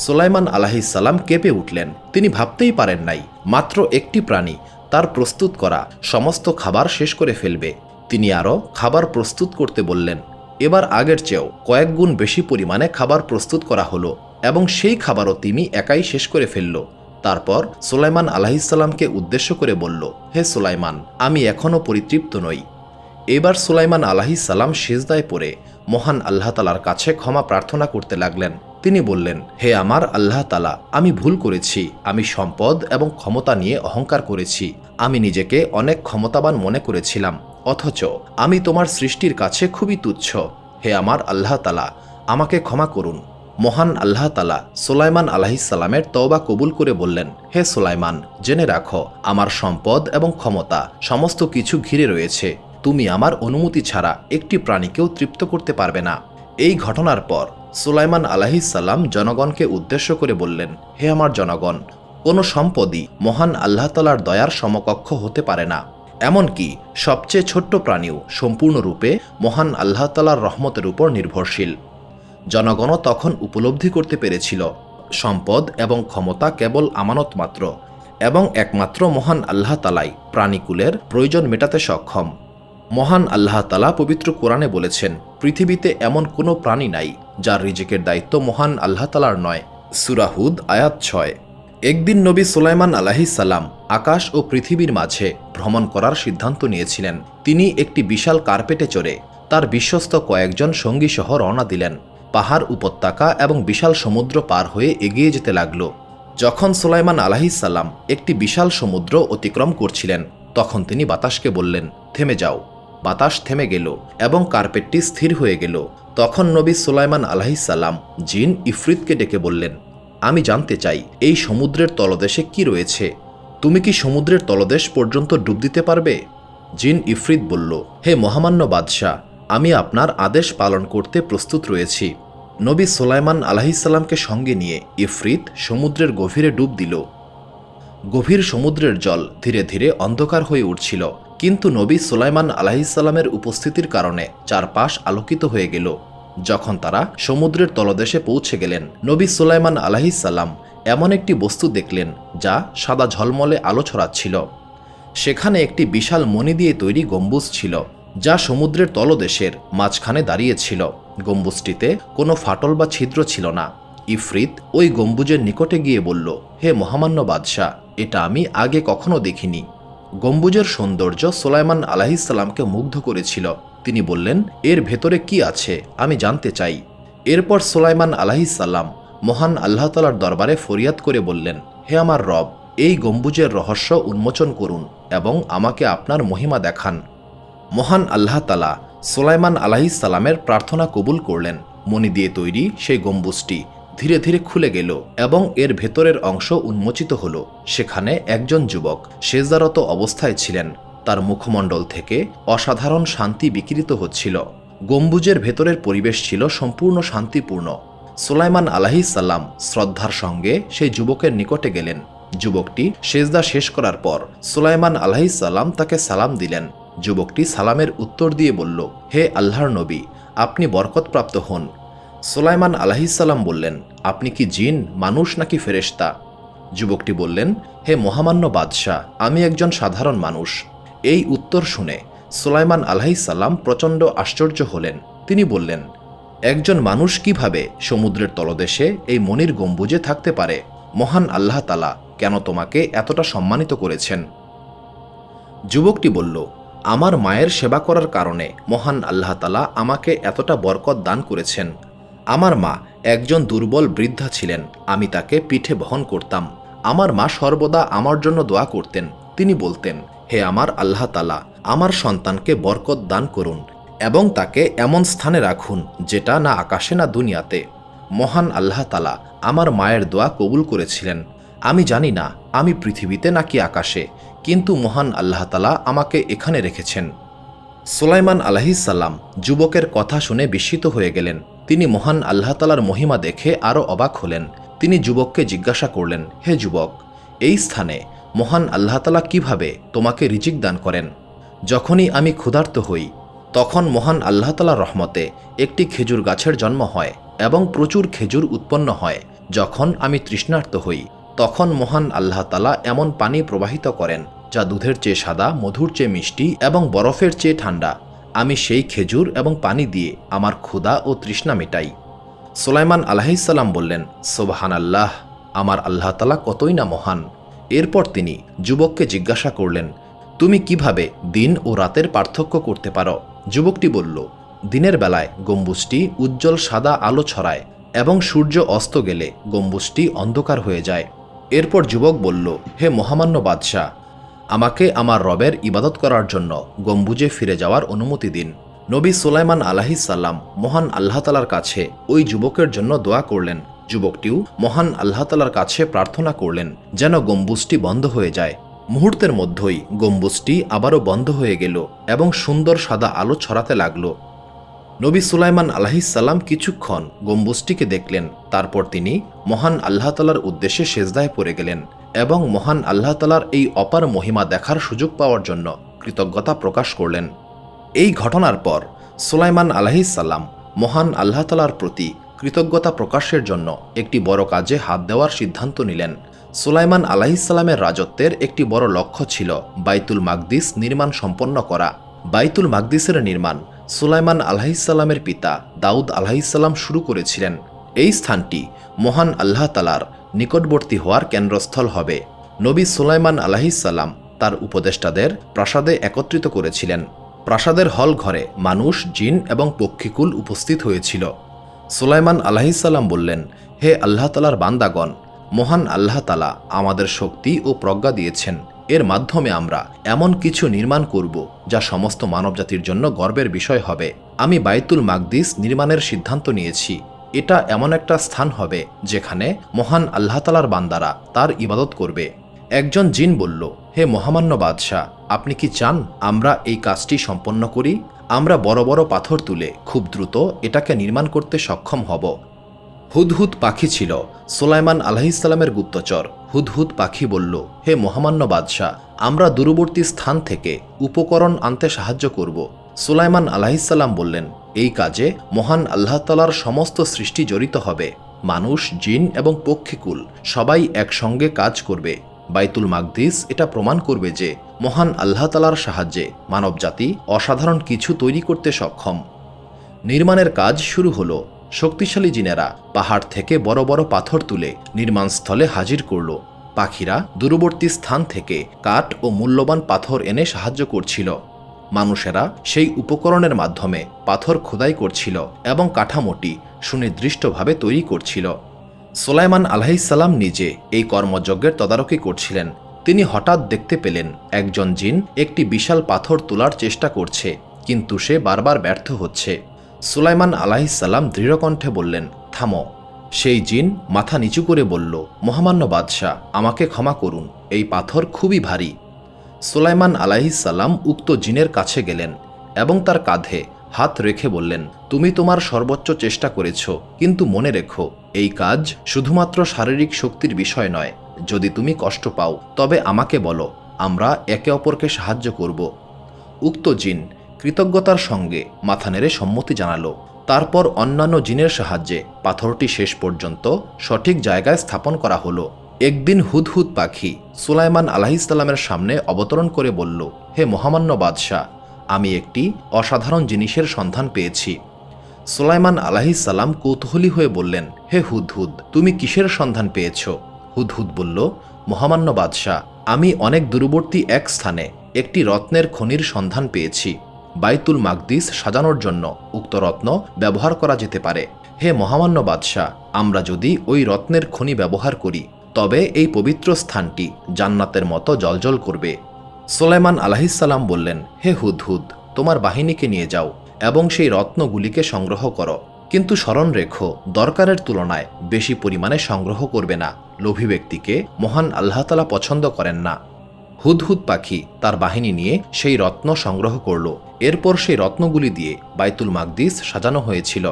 সুলাইমান আলাইহিস সালাম কেঁপে উঠলেন। তিনি ভাবতেই পারেন নাই মাত্র একটি প্রাণী তার প্রস্তুত করা সমস্ত খাবার শেষ করে ফেলবে। তিনি আরও খাবার প্রস্তুত করতে বললেন। এবার আগের চেয়েও কয়েক গুণ বেশি পরিমাণে খাবার প্রস্তুত করা হলো এবং সেই খাবারও তিমি একাই শেষ করে ফেলল। তারপর সুলাইমান আলাইহিস সালামকে উদ্দেশ্য করে বলল, হে সুলাইমান, আমি এখনও পরিতৃপ্ত নই। এবার সুলাইমান আলাইহিস সালাম সিজদায় পড়ে মহান আল্লাহ তাআলার কাছে ক্ষমা প্রার্থনা করতে লাগলেন। তিনি বললেন, হে আমার আল্লাহ তাআলা, আমি ভুল করেছি। আমি সম্পদ এবং ক্ষমতা নিয়ে অহংকার করেছি। আমি নিজেকে অনেক ক্ষমতাবান মনে করেছিলাম, অথচ আমি তোমার সৃষ্টির কাছে খুবই তুচ্ছ। হে আমার আল্লাহ তাআলা, আমাকে ক্ষমা করুন। মহান আল্লাহ তাআলা সুলাইমান আলাইহিসসালামের তওবা কবুল করে বললেন, হে সুলাইমান, জেনে রাখো আমার সম্পদ এবং ক্ষমতা সমস্ত কিছু ঘিরে রয়েছে। তুমি আমার অনুমতি ছাড়া একটি প্রাণীকেও তৃপ্ত করতে পারবে না। এই ঘটনার পর সুলাইমান আলাইহিসসালাম জনগণকে উদ্দেশ্য করে বললেন, হে আমার জনগণ, কোনো সম্পদই মহান আল্লাহ তাআলার দয়ার সমকক্ষ হতে পারে না। এমনকি সবচেয়ে ছোট্ট প্রাণীও সম্পূর্ণরূপে মহান আল্লাহ তাআলার রহমতের উপর নির্ভরশীল। জনগণও তখন উপলব্ধি করতে পেরেছিল সম্পদ এবং ক্ষমতা কেবল আমানত মাত্র, এবং একমাত্র মহান আল্লাহ তাআলাই প্রাণীকুলের প্রয়োজন মেটাতে সক্ষম। মহান আল্লাহ তাআলা পবিত্র কোরআনে বলেছেন, পৃথিবীতে এমন কোনো প্রাণী নাই যার রিজিকের দায়িত্ব মহান আল্লাহ তাআলার নয়। সূরা হুদ আয়াত 6। একদিন নবী সুলাইমান আলাইহিসসালাম আকাশ ও পৃথিবীর মাঝে ভ্রমণ করার সিদ্ধান্ত নিয়েছিলেন। তিনি একটি বিশাল কার্পেটে চড়ে তার বিশ্বস্ত কয়েকজন সঙ্গী সহ রওনা দিলেন। পাহাড়, উপত্যকা এবং বিশাল সমুদ্র পার হয়ে এগিয়ে যেতে লাগল। যখন সুলাইমান আলাইহিসসালাম একটি বিশাল সমুদ্র অতিক্রম করছিলেন, তখন তিনি বাতাসকে বললেন, থেমে যাও। বাতাস থেমে গেল এবং কার্পেটটি স্থির হয়ে গেল। তখন নবী সুলাইমান আলাইহিসসালাম জিন ইফরিতকে ডেকে বললেন, আমি জানতে চাই এই সমুদ্রের তলদেশে কি রয়েছে। তুমি কি সমুদ্রের তলদেশ পর্যন্ত ডুব দিতে পারবে? জিন ইফরিত বলল, হে মহামান্য বাদশাহ, আমি আপনার আদেশ পালন করতে প্রস্তুত রয়েছি। নবী সুলাইমান আলাইহিসসালামকে সঙ্গে নিয়ে ইফরিত সমুদ্রের গভীরে ডুব দিল। গভীর সমুদ্রের জল ধীরে ধীরে অন্ধকার হয়ে উঠছিল, কিন্তু নবী সুলাইমান আলাইহিসসালামের উপস্থিতির কারণে চারপাশ আলোকিত হয়ে গেল। যখন তারা সমুদ্রের তলদেশে পৌঁছে গেলেন, নবী সুলাইমান আলাইহিসসালাম এমন একটি বস্তু দেখলেন যা সাদা ঝলমলে আলো ছড়াচ্ছিল। সেখানে একটি বিশাল মণি দিয়ে তৈরি গম্বুজ ছিল, যা সমুদ্রের তলদেশের মাঝখানে দাঁড়িয়েছিল। গম্বুজটিতে কোনো ফাটল বা ছিদ্র ছিল না। ইফরিত ওই গম্বুজের নিকটে গিয়ে বলল, হে মহামান্য বাদশাহ, এটা আমি আগে কখনো দেখিনি। গম্বুজের সৌন্দর্য সুলাইমান আলাইহিসসালামকে মুগ্ধ করেছিল। তিনি বললেন, এর ভেতরে কি আছে আমি জানতে চাই। এরপর সুলাইমান আলাইহিসসালাম মহান আল্লাহ তাআলার দরবারে ফরিয়াদ করে বললেন, হে আমার রব, এই গম্বুজের রহস্য উন্মোচন করুন এবং আমাকে আপনার মহিমা দেখান। মহান আল্লাহ তাআলা সুলাইমান আলাইহিসসালামের প্রার্থনা কবুল করলেন। মণি দিয়ে তৈরি সেই গম্বুজটি ধীরে ধীরে খুলে গেল এবং এর ভেতরের অংশ উন্মোচিত হল। সেখানে একজন যুবক সেজদারত অবস্থায় ছিলেন। তার মুখমণ্ডল থেকে অসাধারণ শান্তি বিকিরিত হচ্ছিল। গম্বুজের ভেতরের পরিবেশ ছিল সম্পূর্ণ শান্তিপূর্ণ। সুলাইমান আলাইহিসসালাম শ্রদ্ধার সঙ্গে সেই যুবকের নিকটে গেলেন। যুবকটি সেজদা শেষ করার পর সুলাইমান আলাইহিসসালাম তাকে সালাম দিলেন। যুবকটি সালামের উত্তর দিয়ে বলল, হে আল্লাহর নবী, আপনি বরকতপ্রাপ্ত হন। সুলাইমান আলাইহিসসালাম বললেন, আপনি কি জিন, মানুষ নাকি ফেরেশতা? যুবকটি বললেন, হে মহামান্য বাদশাহ, আমি একজন সাধারণ মানুষ। এই উত্তর শুনে সুলাইমান আলাইহিসসালাম প্রচণ্ড আশ্চর্য হলেন। তিনি বললেন, একজন মানুষ কিভাবে সমুদ্রের তলদেশে এই মণির গম্বুজে থাকতে পারে? মহান আল্লাহ তাআলা কেন তোমাকে এতটা সম্মানিত করেছেন? যুবকটি বলল, আমার মায়ের সেবা করার কারণে মহান আল্লাহ তাআলা আমাকে এতটা বরকত দান করেছেন। আমার মা একজন দুর্বল বৃদ্ধা ছিলেন। আমি তাকে পিঠে বহন করতাম। আমার মা সর্বদা আমার জন্য দোয়া করতেন। তিনি বলতেন, হে আমার আল্লাহ তাআলা, আমার সন্তানকে বরকত দান করুন এবং তাকে এমন স্থানে রাখুন যেটা না আকাশে না দুনিয়াতে। মহান আল্লাহ তাআলা আমার মায়ের দোয়া কবুল করেছিলেন। আমি জানি না আমি পৃথিবীতে নাকি আকাশে, কিন্তু মহান আল্লাহ তাআলা আমাকে এখানে রেখেছেন। সুলাইমান আলাইহিসসালাম যুবকের কথা শুনে বিস্মিত হয়ে গেলেন। তিনি মহান আল্লাহ তাআলার মহিমা দেখে আরও অবাক হলেন। তিনি যুবককে জিজ্ঞাসা করলেন, হে যুবক, এই স্থানে মহান আল্লাহ তাআলা কিভাবে তোমাকে রিজিক দান করেন? যখনই আমি ক্ষুধার্ত হই, তখন মহান আল্লাহ তাআলার রহমতে একটি খেজুর গাছের জন্ম হয় এবং প্রচুর খেজুর উৎপন্ন হয়। যখন আমি তৃষ্ণার্ত হই, তখন মহান আল্লাহ তাআলা এমন পানি প্রবাহিত করেন যা দুধের চেয়ে সাদা, মধুর চেয়ে মিষ্টি এবং বরফের চেয়ে ঠান্ডা। আমি সেই খেজুর এবং পানি দিয়ে আমার ক্ষুধা ও তৃষ্ণা মেটাই। সুলাইমান আলাইহিসসালাম বললেন, সুবহানাল্লাহ, আমার আল্লাহ তাআলা কতই না মহান। এরপর তিনি যুবককে জিজ্ঞাসা করলেন, তুমি কিভাবে দিন ও রাতের পার্থক্য করতে পারো? যুবকটি বলল, দিনের বেলায় গম্বুজটি উজ্জ্বল সাদা আলো ছড়ায় এবং সূর্য অস্ত গেলে গম্বুজটি অন্ধকার হয়ে যায়। এরপর যুবক বলল, হে মহামান্য বাদশাহ, আমাকে আমার রবের ইবাদত করার জন্য গম্বুজে ফিরে যাওয়ার অনুমতি দিন। নবী সুলাইমান আলাইহিসসালাম মহান আল্লাহ তাআলার কাছে ওই যুবকের জন্য দোয়া করলেন। যুবকটিও মহান আল্লাহ তাআলার কাছে প্রার্থনা করলেন যেন গম্বুজটি বন্ধ হয়ে যায়। মুহূর্তের মধ্যেই গম্বুজটি আবারও বন্ধ হয়ে গেল এবং সুন্দর সাদা আলো ছড়াতে লাগল। নবী সুলাইমান আলাইহিসসালাম কিছুক্ষণ গম্বুজটিকে দেখলেন। তারপর তিনি মহান আল্লাহ তাআলার উদ্দেশ্যে সেজদায় পড়ে গেলেন এবং মহান আল্লাহ তাআলার এই অপার মহিমা দেখার সুযোগ পাওয়ার জন্য কৃতজ্ঞতা প্রকাশ করলেন। এই ঘটনার পর সুলাইমান আলাইহিসসালাম মহান আল্লাহ তাআলার প্রতি কৃতজ্ঞতা প্রকাশের জন্য একটি বড় কাজে হাত দেওয়ার সিদ্ধান্ত নিলেন। সুলাইমান আলাইহিসসালামের রাজত্বের একটি বড় লক্ষ্য ছিল বাইতুল মাকদিস নির্মাণ সম্পন্ন করা। বাইতুল মাকদিসের নির্মাণ সুলাইমান আলাইহিসসালামের পিতা দাউদ আলাইহিসসালাম শুরু করেছিলেন। এই স্থানটি মহান আল্লাহ তাআলার নিকটবর্তী হওয়ার কেন্দ্রস্থল হবে। নবী সুলাইমান আলাইহিসসালাম তার উপদেষ্টাদের প্রাসাদে একত্রিত করেছিলেন। প্রাসাদের হল ঘরে মানুষ, জিন এবং পক্ষীকুল উপস্থিত হয়েছিল। সুলাইমান আলাইহিসসালাম বললেন, হে আল্লাহ তাআলার বান্দাগণ, মহান আল্লাহ তাআলা আমাদের শক্তি ও প্রজ্ঞা দিয়েছেন। এর মাধ্যমে আমরা এমন কিছু নির্মাণ করব যা সমস্ত মানবজাতির জন্য গর্বের বিষয় হবে। আমি বাইতুল মাকদিস নির্মাণের সিদ্ধান্ত নিয়েছি। এটা এমন একটা স্থান হবে যেখানে মহান আল্লাহ তাআলার বান্দারা তার ইবাদত করবে। একজন জিন বলল, হে মহামান্য বাদশাহ, আপনি কি চান আমরা এই কাজটি সম্পন্ন করি? আমরা বড় বড় পাথর তুলে খুব দ্রুত এটাকে নির্মাণ করতে সক্ষম হব। হুদহুদ পাখি ছিল সুলাইমান আলাইহিসসালামের গুপ্তচর। হুদহুদ পাখি বলল, হে মহামান্য বাদশাহ, আমরা দূরবর্তী স্থান থেকে উপকরণ আনতে সাহায্য করব। সুলাইমান আলাইহিসসালাম বললেন, এই কাজে মহান আল্লাহ তাআলার সমস্ত সৃষ্টি জড়িত হবে। মানুষ, জিন এবং পক্ষীকুল সবাই একসঙ্গে কাজ করবে। বাইতুল মাকদিস এটা প্রমাণ করবে যে মহান আল্লাহ তাআলার সাহায্যে মানবজাতি অসাধারণ কিছু তৈরি করতে সক্ষম। নির্মাণের কাজ শুরু হলো। শক্তিশালী জিনেরা পাহাড় থেকে বড় বড় পাথর তুলে নির্মাণস্থলে হাজির করল। পাখিরা দূরবর্তী স্থান থেকে কাঠ ও মূল্যবান পাথর এনে সাহায্য করছিল। মানুষেরা সেই উপকরণের মাধ্যমে পাথর খোদাই করছিল এবং কাঠামোটি সুনির্দিষ্টভাবে তৈরি করছিল। সুলাইমান আলাইহিসসালাম নিজে এই কর্মযজ্ঞের তদারকি করছিলেন। তিনি হঠাৎ দেখতে পেলেন একজন জিন একটি বিশাল পাথর তোলার চেষ্টা করছে, কিন্তু সে বারবার ব্যর্থ হচ্ছে। সুলাইমান আলাইহিসসালাম দৃঢ়কণ্ঠে বললেন, থামো। সেই জিন মাথা নিচু করে বলল, মহামান্য বাদশাহ, আমাকে ক্ষমা করুন, এই পাথর খুবই ভারী। সুলাইমান আলাইহিসসালাম উক্ত জিনের কাছে গেলেন এবং তার কাঁধে হাত রেখে বললেন, তুমি তোমার সর্বোচ্চ চেষ্টা করেছ, কিন্তু মনে রেখো এই কাজ শুধুমাত্র শারীরিক শক্তির বিষয় নয়। যদি তুমি কষ্ট পাও তবে আমাকে বলো, আমরা একে অপরকে সাহায্য করব। উক্ত জিন কৃতজ্ঞতার সঙ্গে মাথা নেড়ে সম্মতি জানালো। তারপর অন্যান্য জিনের সাহায্যে পাথরটি শেষ পর্যন্ত সঠিক জায়গায় স্থাপন করা হলো। একদিন হুদহুদ পাখি সুলাইমান আলাইহিসসালামের সামনে অবতরণ করে বলল, হে মহামান্য বাদশাহ, আমি একটি অসাধারণ জিনিসের সন্ধান পেয়েছি। সুলাইমান আলাইহিসসালাম কৌতূহলী হয়ে বললেন, হে হুদহুদ, তুমি কিসের সন্ধান পেয়েছ? হুদহুদ বলল, মহামান্য বাদশাহ, আমি অনেক দূরবর্তী এক স্থানে একটি রত্নের খনির সন্ধান পেয়েছি। বাইতুল মাকদিস সাজানোর জন্য উক্ত রত্ন ব্যবহার করা যেতে পারে। হে মহামান্য বাদশাহ, আমরা যদি ওই রত্নের খনি ব্যবহার করি তবে এই পবিত্র স্থানটি জান্নাতের মতো জ্বলজ্বল করবে। সুলাইমান আলাইহিসসালাম বললেন, হে হুদহুদ, তোমার বাহিনীকে নিয়ে যাও এবং সেই রত্নগুলিকে সংগ্রহ করো, কিন্তু স্মরণ রেখো দরকারের তুলনায় বেশি পরিমাণে সংগ্রহ করবে না। লোভী ব্যক্তিকে মহান আল্লাহ তাআলা পছন্দ করেন না। হুদহুদ পাখি তার বাহিনী নিয়ে সেই রত্ন সংগ্রহ করল। এরপর সেই রত্নগুলি দিয়ে বাইতুল মাকদিস সাজানো হয়েছিল।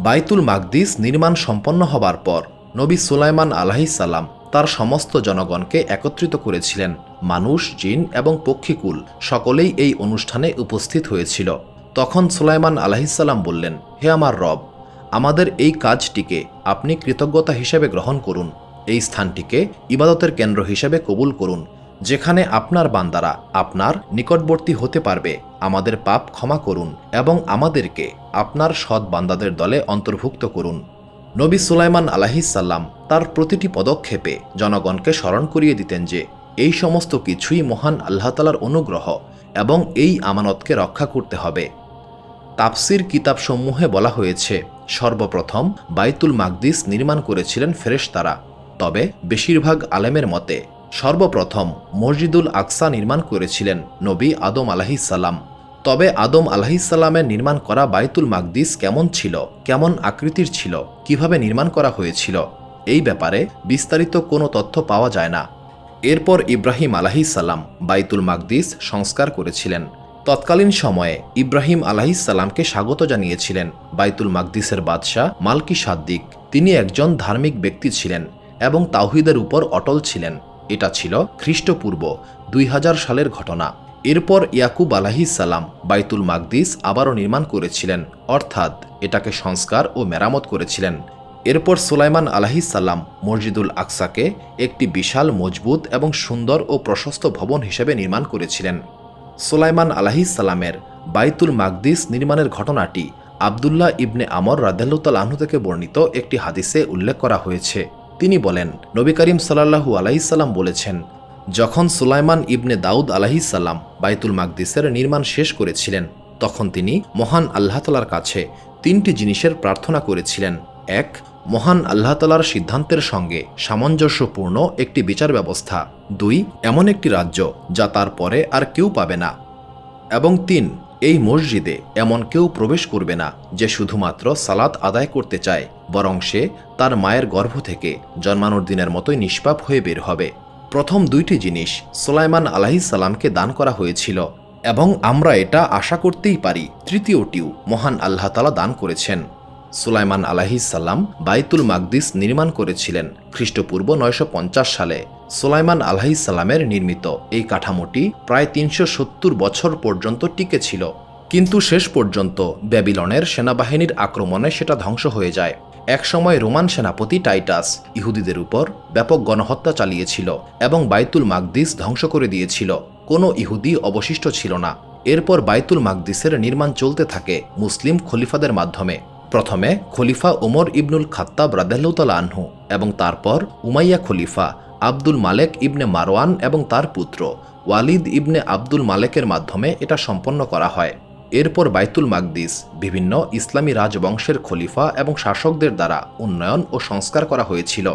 বাইতুল মাকদিস নির্মাণ সম্পন্ন হবার পর নবী সুলাইমান আলাইহিসসালাম তার সমস্ত জনগণকে একত্রিত করেছিলেন। মানুষ, জিন এবং পক্ষীকুল সকলেই এই অনুষ্ঠানে উপস্থিত হয়েছিল। তখন সুলাইমান আলাইহিসসালাম বললেন, হে আমার রব, আমাদের এই কাজটিকে আপনি কৃতজ্ঞতা হিসেবে গ্রহণ করুন। এই স্থানটিকে ইবাদতের কেন্দ্র হিসেবে কবুল করুন, যেখানে আপনার বান্দারা আপনার নিকটবর্তী হতে পারবে। আমাদের পাপ ক্ষমা করুন এবং আমাদেরকে আপনার সৎ বান্দাদের দলে অন্তর্ভুক্ত করুন। নবী সুলাইমান আলাইহিসসালাম তার প্রতিটি পদক্ষেপে জনগণকে স্মরণ করিয়ে দিতেন যে এই সমস্ত কিছুই মহান আল্লাহ তাআলার অনুগ্রহ এবং এই আমানতকে রক্ষা করতে হবে। তাফসির কিতাবসমূহে বলা হয়েছে, সর্বপ্রথম বাইতুল মাকদিস নির্মাণ করেছিলেন ফেরেশতারা। তবে বেশিরভাগ আলেমের মতে সর্বপ্রথম মসজিদুল আকসা নির্মাণ করেছিলেন নবী আদম আলাইহিসসালাম। তবে আদম আলাইহিসসালামের নির্মাণ করা বাইতুল মাকদিস কেমন ছিল, কেমন আকৃতির ছিল, কিভাবে নির্মাণ করা হয়েছিল, এই ব্যাপারে বিস্তারিত কোনো তথ্য পাওয়া যায় না। এরপর ইব্রাহিম আলাইহিসসালাম বাইতুল মাকদিস সংস্কার করেছিলেন। তৎকালীন সময়ে ইব্রাহিম আলাইহিসসালামকে স্বাগত জানিয়েছিলেন বাইতুল মাকদিসের বাদশাহ মালকি সাদ্দিক। তিনি একজন ধার্মিক ব্যক্তি ছিলেন এবং তাওহীদের উপর অটল ছিলেন। এটা ছিল খ্রিস্টপূর্ব 2000 সালের ঘটনা। এরপর ইয়াকুব আলাইহিসসালাম বাইতুল মাকদিস আবারও নির্মাণ করেছিলেন, অর্থাৎ এটাকে সংস্কার ও মেরামত করেছিলেন। এরপর সুলাইমান আলাইহিসসালাম মসজিদুল আকসাকে একটি বিশাল, মজবুত এবং সুন্দর ও প্রশস্ত ভবন হিসেবে নির্মাণ করেছিলেন। সুলাইমান আলাইহিসসালামের বাইতুল মাকদিস নির্মাণের ঘটনাটি আবদুল্লাহ ইবনে আমর রাদিয়াল্লাহু তাআলা আনহু থেকে বর্ণিত একটি হাদিসে উল্লেখ করা হয়েছে। তিনি বলেন, নবী করিম সাল্লাল্লাহু আলাইহি সাল্লাম বলেছেন, যখন সুলাইমান ইবনে দাউদ আলাইহিসসালাম বাইতুল মাকদিসের নির্মাণ শেষ করেছিলেন, তখন তিনি মহান আল্লাহ তাআলার কাছে 3টি জিনিসের প্রার্থনা করেছিলেন। 1. মহান আল্লাহ তাআলার সিদ্ধান্তের সঙ্গে সামঞ্জস্যপূর্ণ একটি বিচার ব্যবস্থা। 2. এমন একটি রাজ্য যা তার পরে আর কেউ পাবে না। এবং 3. এই মসজিদে এমন কেউ প্রবেশ করবে না যে শুধুমাত্র সালাত আদায় করতে চায়, বরং সে তার মায়ের গর্ভ থেকে জন্মানোর দিনের মতোই নিষ্পাপ হয়ে বের হবে। প্রথম 2টি জিনিস সুলাইমান আলাইহিসসালামকে দান করা হয়েছিল এবং আমরা এটা আশা করতেই পারি তৃতীয়টিও মহান আল্লাহ তাআলা দান করেছেন। সুলাইমান আলাইহিসসালাম বাইতুল মাকদিস নির্মাণ করেছিলেন খ্রিস্টপূর্ব 950 সালে। সুলাইমান আলাইহিসসালামের নির্মিত এই কাঠামোটি প্রায় 370 বছর পর্যন্ত টিকে ছিল, কিন্তু শেষ পর্যন্ত ব্যাবিলনের সেনাবাহিনীর আক্রমণে সেটা ধ্বংস হয়ে যায়। একসময় রোমান সেনাপতি টাইটাস ইহুদিদের উপর ব্যাপক গণহত্যা চালিয়েছিল এবং বাইতুল মাকদিস ধ্বংস করে দিয়েছিল। কোনো ইহুদি অবশিষ্ট ছিল না। এরপর বাইতুল মাকদিসের নির্মাণ চলতে থাকে মুসলিম খলিফাদের মাধ্যমে। প্রথমে খলিফা ওমর ইবনুল খাত্তাব রাদিয়াল্লাহু তাআলা আনহু এবং তারপর উমাইয়া খলিফা আব্দুল মালেক ইবনে মারওয়ান এবং তার পুত্র ওয়ালিদ ইবনে আব্দুল মালেকের মাধ্যমে এটা সম্পন্ন করা হয়। এরপর বাইতুল মাকদিস বিভিন্ন ইসলামী রাজবংশের খলিফা এবং শাসকদের দ্বারা উন্নয়ন ও সংস্কার করা হয়েছিল।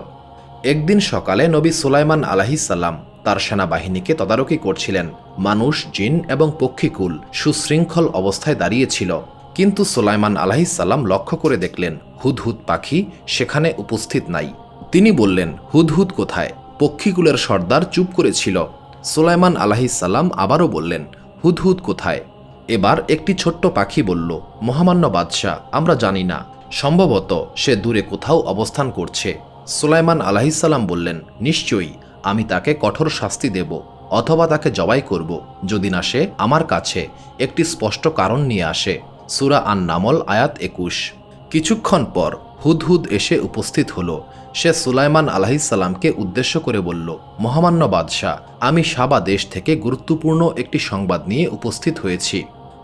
একদিন সকালে নবী সুলাইমান আলাইহিসসালাম তার সেনাবাহিনীকে তদারকি করছিলেন। মানুষ, জিন এবং পক্ষীকুল সুশৃঙ্খল অবস্থায় দাঁড়িয়েছিল, কিন্তু সুলাইমান আলাইহিসসালাম লক্ষ্য করে দেখলেন হুদহুদ পাখি সেখানে উপস্থিত নাই। তিনি বললেন, হুদহুদ কোথায়? পক্ষীকুলের সর্দার চুপ করেছিল। সুলাইমান আলাইহিসসালাম আবারও বললেন, হুদহুদ কোথায়? এবার একটি ছোট্ট পাখি বলল, মহামান্য বাদশাহ, আমরা জানি না, সম্ভবত সে দূরে কোথাও অবস্থান করছে। সুলাইমান আলাইহিসসালাম বললেন, নিশ্চয়ই আমি তাকে কঠোর শাস্তি দেব, অথবা তাকে জবাই করব, যদি না সে আমার কাছে একটি স্পষ্ট কারণ নিয়ে আসে। সূরা আন-নামল আয়াত 21। কিছুক্ষণ পর হুদহুদ এসে উপস্থিত হল। সে সুলাইমান আলাইহিসসালামকে উদ্দেশ্য করে বলল, মহামান্য বাদশাহ, আমি সাবা দেশ থেকে গুরুত্বপূর্ণ একটি সংবাদ নিয়ে উপস্থিত হয়েছি।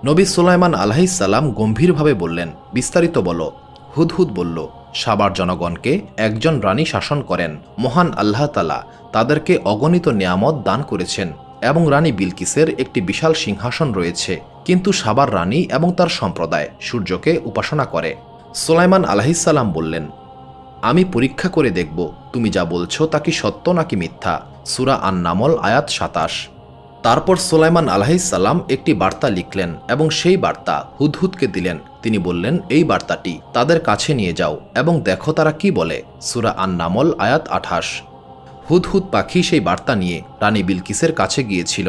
নবী সুলাইমান আলাইহিসসালাম গম্ভীরভাবে বললেন, বিস্তারিত বলো। হুদহুদ বলল, সাবার জনগণকে একজন রানী শাসন করেন। মহান আল্লাহ তাআলা তাদেরকে অগণিত নেয়ামত দান করেছেন এবং রানী বিলকিসের একটি বিশাল সিংহাসন রয়েছে, কিন্তু সাবার রানী এবং তার সম্প্রদায় সূর্যকে উপাসনা করে। সুলাইমান আলাইহিসসালাম বললেন, আমি পরীক্ষা করে দেখব তুমি যা বলছো তা কি সত্য নাকি মিথ্যা। সূরা আন-নামল আয়াত 27। তারপর সুলাইমান আলাইহিসসালাম একটি বার্তা লিখলেন এবং সেই বার্তা হুদহুদকে দিলেন। তিনি বললেন, এই বার্তাটি তাদের কাছে নিয়ে যাও এবং দেখো তারা কি বলে। সূরা আন-নামল আয়াত 28। হুদহুদ পাখি সেই বার্তা নিয়ে রানী বিলকিসের কাছে গিয়েছিল।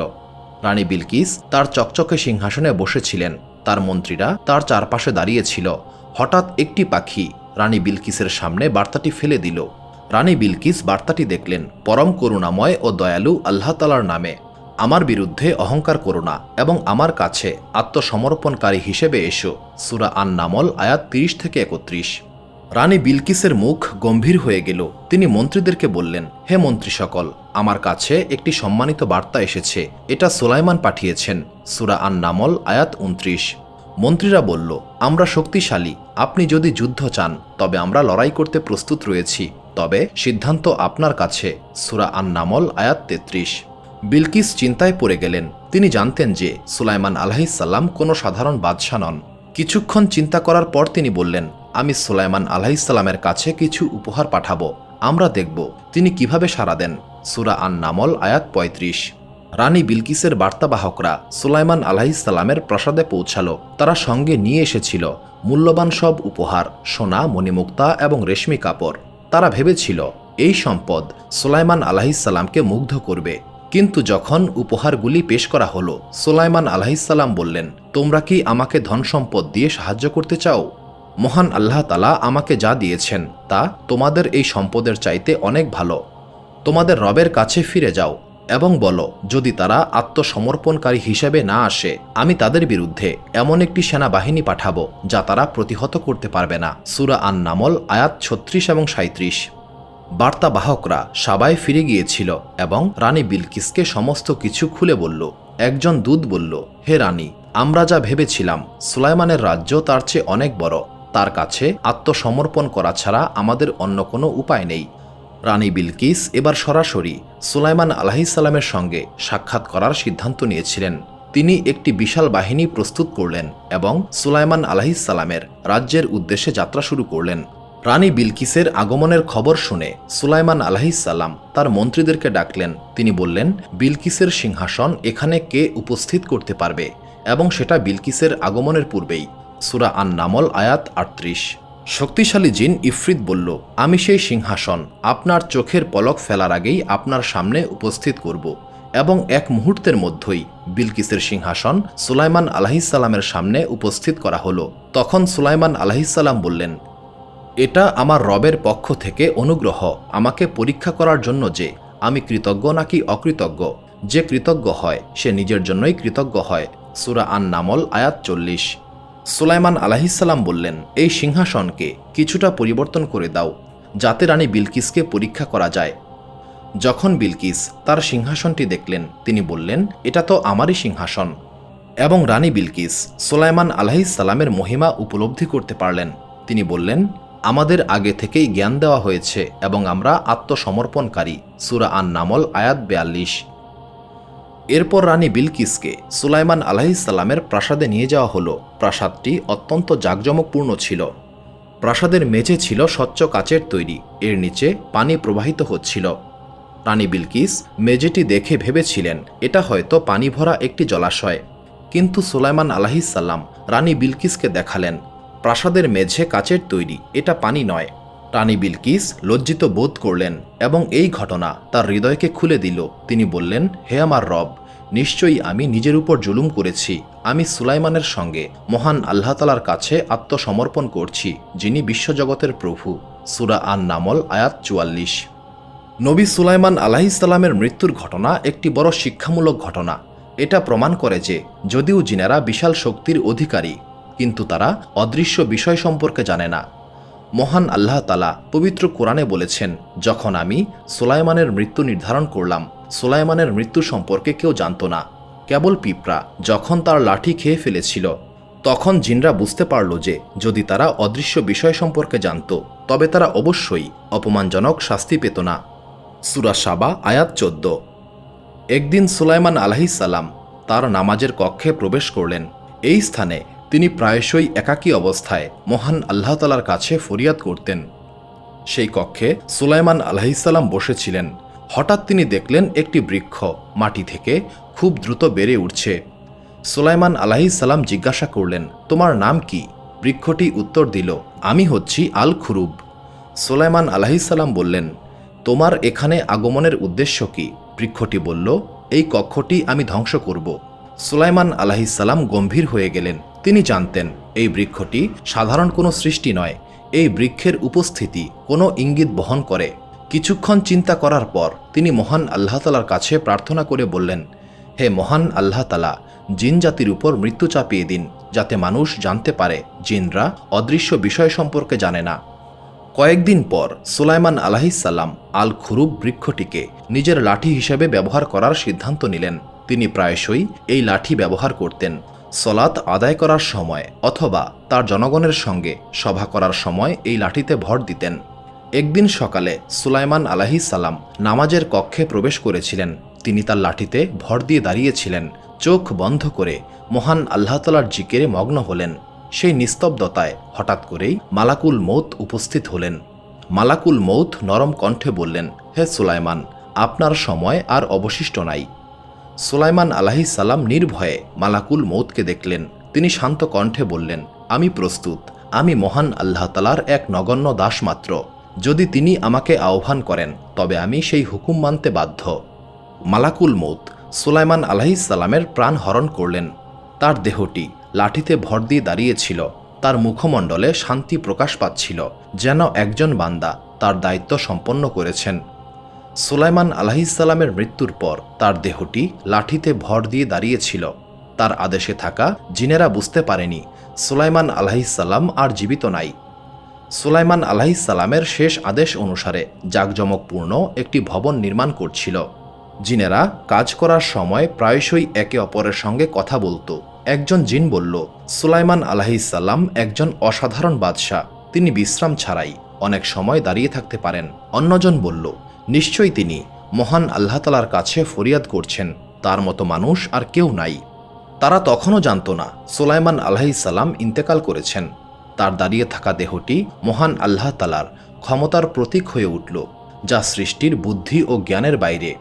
রানী বিলকিস তার চকচকে সিংহাসনে বসেছিলেন, তার মন্ত্রীরা তার চারপাশে দাঁড়িয়েছিল। হঠাৎ একটি পাখি রানী বিলকিসের সামনে বার্তাটি ফেলে দিল। রানী বিলকিস বার্তাটি দেখলেন, পরম করুণাময় ও দয়ালু আল্লাহ তাআলার নামে, আমার বিরুদ্ধে অহংকার করো না এবং আমার কাছে আত্মসমর্পণকারী হিসেবে এসো। সূরা আন-নামল আয়াত 30 থেকে 31। রানী বিলকিসের মুখ গম্ভীর হয়ে গেল। তিনি মন্ত্রীদেরকে বললেন, হে মন্ত্রী সকল, আমার কাছে একটি সম্মানিত বার্তা এসেছে, এটা সুলাইমান পাঠিয়েছেন। সূরা আন-নামল আয়াত 29। মন্ত্রীরা বলল, আমরা শক্তিশালী, আপনি যদি যুদ্ধ চান তবে আমরা লড়াই করতে প্রস্তুত রয়েছি, তবে সিদ্ধান্ত আপনার কাছে। সূরা আন-নামল আয়াত 33। বিলকিস চিন্তায় পড়ে গেলেন। তিনি জানতেন যে সুলাইমান আলাইহিসসালাম কোনো সাধারণ বাদশাহ নন। কিছুক্ষণ চিন্তা করার পর তিনি বললেন, আমি সুলাইমান আলাইহিসসালামের কাছে কিছু উপহার পাঠাবো, আমরা দেখব তিনি কিভাবে সাড়া দেন। সূরা আন-নামল আয়াত 35। রানী বিলকিসের বার্তাবাহকরা সুলাইমান আলাইহিসসালামের প্রাসাদে পৌঁছালো। তারা সঙ্গে নিয়ে এসেছিল মূল্যবান সব উপহার, সোনা, মণিমুক্তা এবং রেশমি কাপড়। তারা ভেবেছিল এই সম্পদ সুলাইমান আলাইহিসসালামকে মুগ্ধ করবে। কিন্তু যখন উপহারগুলি পেশ করা হলো, সুলাইমান আলাইহিসসালাম বললেন, তোমরা কি আমাকে ধন সম্পদ দিয়ে সাহায্য করতে চাও? মহান আল্লাহ তাআলা আমাকে যা দিয়েছেন তা তোমাদের এই সম্পদের চাইতে অনেক ভালো। তোমাদের রবের কাছে ফিরে যাও এবং বলো, যদি তারা আত্মসমর্পণকারী হিসেবে না আসে, আমি তাদের বিরুদ্ধে এমন একটি সেনাবাহিনী পাঠাবো যা তারা প্রতিহত করতে পারবে না। সূরা আন-নামল আয়াত 36 এবং 37। বার্তাবাহকরা সাবায় ফিরে গিয়েছিল এবং রানী বিলকিসকে সমস্ত কিছু খুলে বলল। একজন দূত বলল, হে রানী, আমরা যা ভেবেছিলাম সুলাইমানের রাজ্য তার চেয়ে অনেক বড়। তার কাছে আত্মসমর্পণ করা ছাড়া আমাদের অন্য কোনো উপায় নেই। রানী বিলকিস এবার সরাসরি সুলাইমান আলাইহিসসালামের সঙ্গে সাক্ষাৎ করার সিদ্ধান্ত নিয়েছিলেন। তিনি একটি বিশাল বাহিনী প্রস্তুত করলেন এবং সুলাইমান আলাইহিসসালামের রাজ্যের উদ্দেশ্যে যাত্রা শুরু করলেন। রানী বিলকিসের আগমনের খবর শুনে সুলাইমান আলাইহিসসালাম তার মন্ত্রীদেরকে ডাকলেন। তিনি বললেন, বিলকিসের সিংহাসন এখানে কে উপস্থিত করতে পারবে, এবং সেটা বিলকিসের আগমনের পূর্বেই। সূরা আন-নামল আয়াত 38। শক্তিশালী জিন ইফরিত বলল, আমি সেই সিংহাসন আপনার চোখের পলক ফেলার আগেই আপনার সামনে উপস্থিত করব। এবং এক মুহূর্তের মধ্যেই বিলকিসের সিংহাসন সুলাইমান আলাইহিসসালামের সামনে উপস্থিত করা হলো। তখন সুলাইমান আলাইহিসসালাম বললেন, এটা আমার রবের পক্ষ থেকে অনুগ্রহ আমাকে পরীক্ষা করার জন্য যে আমি কৃতজ্ঞ নাকি অকৃতজ্ঞ। যে কৃতজ্ঞ হয় সে নিজের জন্যই কৃতজ্ঞ হয়। সূরা আন-নামল আয়াত 40। সুলাইমান আলাইহিসসালাম বললেন, এই সিংহাসনকে কিছুটা পরিবর্তন করে দাও যাতে রানী বিলকিসকে পরীক্ষা করা যায়। যখন বিলকিস তার সিংহাসনটি দেখলেন, তিনি বললেন, এটা তো আমারই সিংহাসন। এবং রানী বিলকিস সুলাইমান আলাইহিসসালামের মহিমা উপলব্ধি করতে পারলেন। তিনি বললেন, আমাদের আগে থেকেই জ্ঞান দেওয়া হয়েছে এবং আমরা আত্মসমর্পণকারী। সূরা আন-নামল আয়াত 42। এরপর রানী বিলকিসকে সুলাইমান আলাইহিসসালামের প্রাসাদে নিয়ে যাওয়া হলো। প্রাসাদটি অত্যন্ত জাঁকজমকপূর্ণ ছিল। প্রাসাদের মেঝে ছিল স্বচ্ছ কাচের তৈরি, এর নিচে পানি প্রবাহিত হচ্ছিল। রানী বিলকিস মেঝেটি দেখে ভেবেছিলেন এটা হয়তো পানি ভরা একটি জলাশয়। কিন্তু সুলাইমান আলাইহিসসালাম রানী বিলকিসকে দেখালেন, প্রাসাদের মেঝে কাচের তৈরি, এটা পানি নয়। রানী বিলকিস লজ্জিত বোধ করলেন এবং এই ঘটনা তার হৃদয়কে খুলে দিল। তিনি বললেন, হে আমার রব, নিশ্চয়ই আমি নিজের উপর জুলুম করেছি। আমি সুলাইমানের সঙ্গে মহান আল্লাহ তাআলার কাছে আত্মসমর্পণ করছি, যিনি বিশ্বজগতের প্রভু। সূরা আন-নামল আয়াত 44। নবী সুলাইমান আলাইহিসসালামের মৃত্যুর ঘটনা একটি বড় শিক্ষামূলক ঘটনা। এটা প্রমাণ করে যে যদিও জিনেরা বিশাল শক্তির অধিকারী, কিন্তু তারা অদৃশ্য বিষয় সম্পর্কে জানে না। মহান আল্লাহ তাআলা পবিত্র কোরআনে বলেছেন, যখন আমি সুলাইমানের মৃত্যু নির্ধারণ করলাম, সুলাইমানের মৃত্যু সম্পর্কে কেউ জানত না, কেবল পিঁপড়া যখন তার লাঠি খেয়ে ফেলেছিল। তখন জিনরা বুঝতে পারল যে যদি তারা অদৃশ্য বিষয় সম্পর্কে জানত, তবে তারা অবশ্যই অপমানজনক শাস্তি পেত না। সূরা সাবা আয়াত 14। একদিন সুলাইমান আলাইহিসসালাম তার নামাজের কক্ষে প্রবেশ করলেন। এই স্থানে তিনি প্রায়শই একাকী অবস্থায় মহান আল্লাহ তাআলার কাছে ফরিয়াদ করতেন। সেই কক্ষে সুলাইমান আলাইহিসসালাম বসেছিলেন। হঠাৎ তিনি দেখলেন একটি বৃক্ষ মাটি থেকে খুব দ্রুত বেড়ে উঠছে। সুলাইমান আলাইহিসসালাম জিজ্ঞাসা করলেন, তোমার নাম কি? বৃক্ষটি উত্তর দিল, আমি হচ্ছি আল খুরুব। সুলাইমান আলাইহিসসালাম বললেন, তোমার এখানে আগমনের উদ্দেশ্য কি? বৃক্ষটি বলল, এই কক্ষটি আমি ধ্বংস করব। সুলাইমান আলাইহিসসালাম গম্ভীর হয়ে গেলেন। তিনি জানতেন এই বৃক্ষটি সাধারণ কোনো সৃষ্টি নয়। এই বৃক্ষের উপস্থিতি কোনো ইঙ্গিত বহন করে। কিছুক্ষণ চিন্তা করার পর তিনি মহান আল্লাহ তাআলার কাছে প্রার্থনা করে বললেন, হে মহান আল্লাহ তাআলা, জিন জাতির উপর মৃত্যু চাপিয়ে দিন, যাতে মানুষ জানতে পারে জিনরা অদৃশ্য বিষয় সম্পর্কে জানে না। কয়েকদিন পর সুলাইমান আলাইহিসসালাম আল খুরুব বৃক্ষটিকে নিজের লাঠি হিসেবে ব্যবহার করার সিদ্ধান্ত নিলেন। তিনি প্রায়শই এই লাঠি ব্যবহার করতেন সলাত আদায় করার সময় অথবা তার জনগণের সঙ্গে সভা করার সময় এই লাঠিতে ভর দিতেন। একদিন সকালে সুলাইমান আলাইহিসসালাম নামাজের কক্ষে প্রবেশ করেছিলেন। তিনি তার লাঠিতে ভর দিয়ে দাঁড়িয়েছিলেন, চোখ বন্ধ করে মহান আল্লাহ তাআলার জিকিরে মগ্ন হলেন। সেই নিস্তব্ধতায় হঠাৎ করেই মালাকুল মৌত উপস্থিত হলেন। মালাকুল মৌত নরম কণ্ঠে বললেন, হে সুলাইমান, আপনার সময় আর অবশিষ্ট নাই। সুলাইমান আলাইহিস সালাম নির্ভয়ে মালাকুল মৌতকে দেখলেন। তিনি শান্ত কণ্ঠে বললেন, আমি প্রস্তুত। আমি মহান আল্লাহ তাআলার এক নগণ্য দাস মাত্র। যদি তিনি আমাকে আহ্বান করেন তবে আমি সেই হুকুম মানতে বাধ্য। মালাকুল মৌত সুলাইমান আলাইহিস সালামের প্রাণ হরণ করলেন। তার দেহটি লাঠিতে ভর দিয়ে দাঁড়িয়েছিল। তার মুখমণ্ডলে শান্তি প্রকাশ পাচ্ছিল, যেন একজন বান্দা তার দায়িত্ব সম্পন্ন করেছেন। সুলাইমান আলাইহিস সালামের মৃত্যুর পর তার দেহটি লাঠিতে ভর দিয়ে দাঁড়িয়েছিল। তার আদেশে থাকা জিনেরা বুঝতে পারেনি সুলাইমান আলাইহিস সালাম আর জীবিত নাই। সুলাইমান আলাইহিস সালামের শেষ আদেশ অনুসারে জাঁকজমকপূর্ণ একটি ভবন নির্মাণ করছিল। জিনেরা কাজ করার সময় প্রায়শই একে অপরের সঙ্গে কথা বলতো। একজন জিন বলল, সুলাইমান আলাইহিস সালাম একজন অসাধারণ বাদশাহ। তিনি বিশ্রাম ছাড়াই অনেক সময় দাঁড়িয়ে থাকতে পারেন। অন্যজন বলল, নিশ্চয়ই তিনি মহান আল্লাহ তাআলার কাছে ফরিয়াদ করছেন। তার মতো মানুষ আর কেউ নাই। তারা তখনও জানত না সুলাইমান আলাইহিস সালাম ইন্তেকাল করেছেন। তার দাঁড়িয়ে থাকা দেহটি মহান আল্লাহ তাআলার ক্ষমতার প্রতীক হয়ে উঠল, যা সৃষ্টির বুদ্ধি ও জ্ঞানের বাইরে।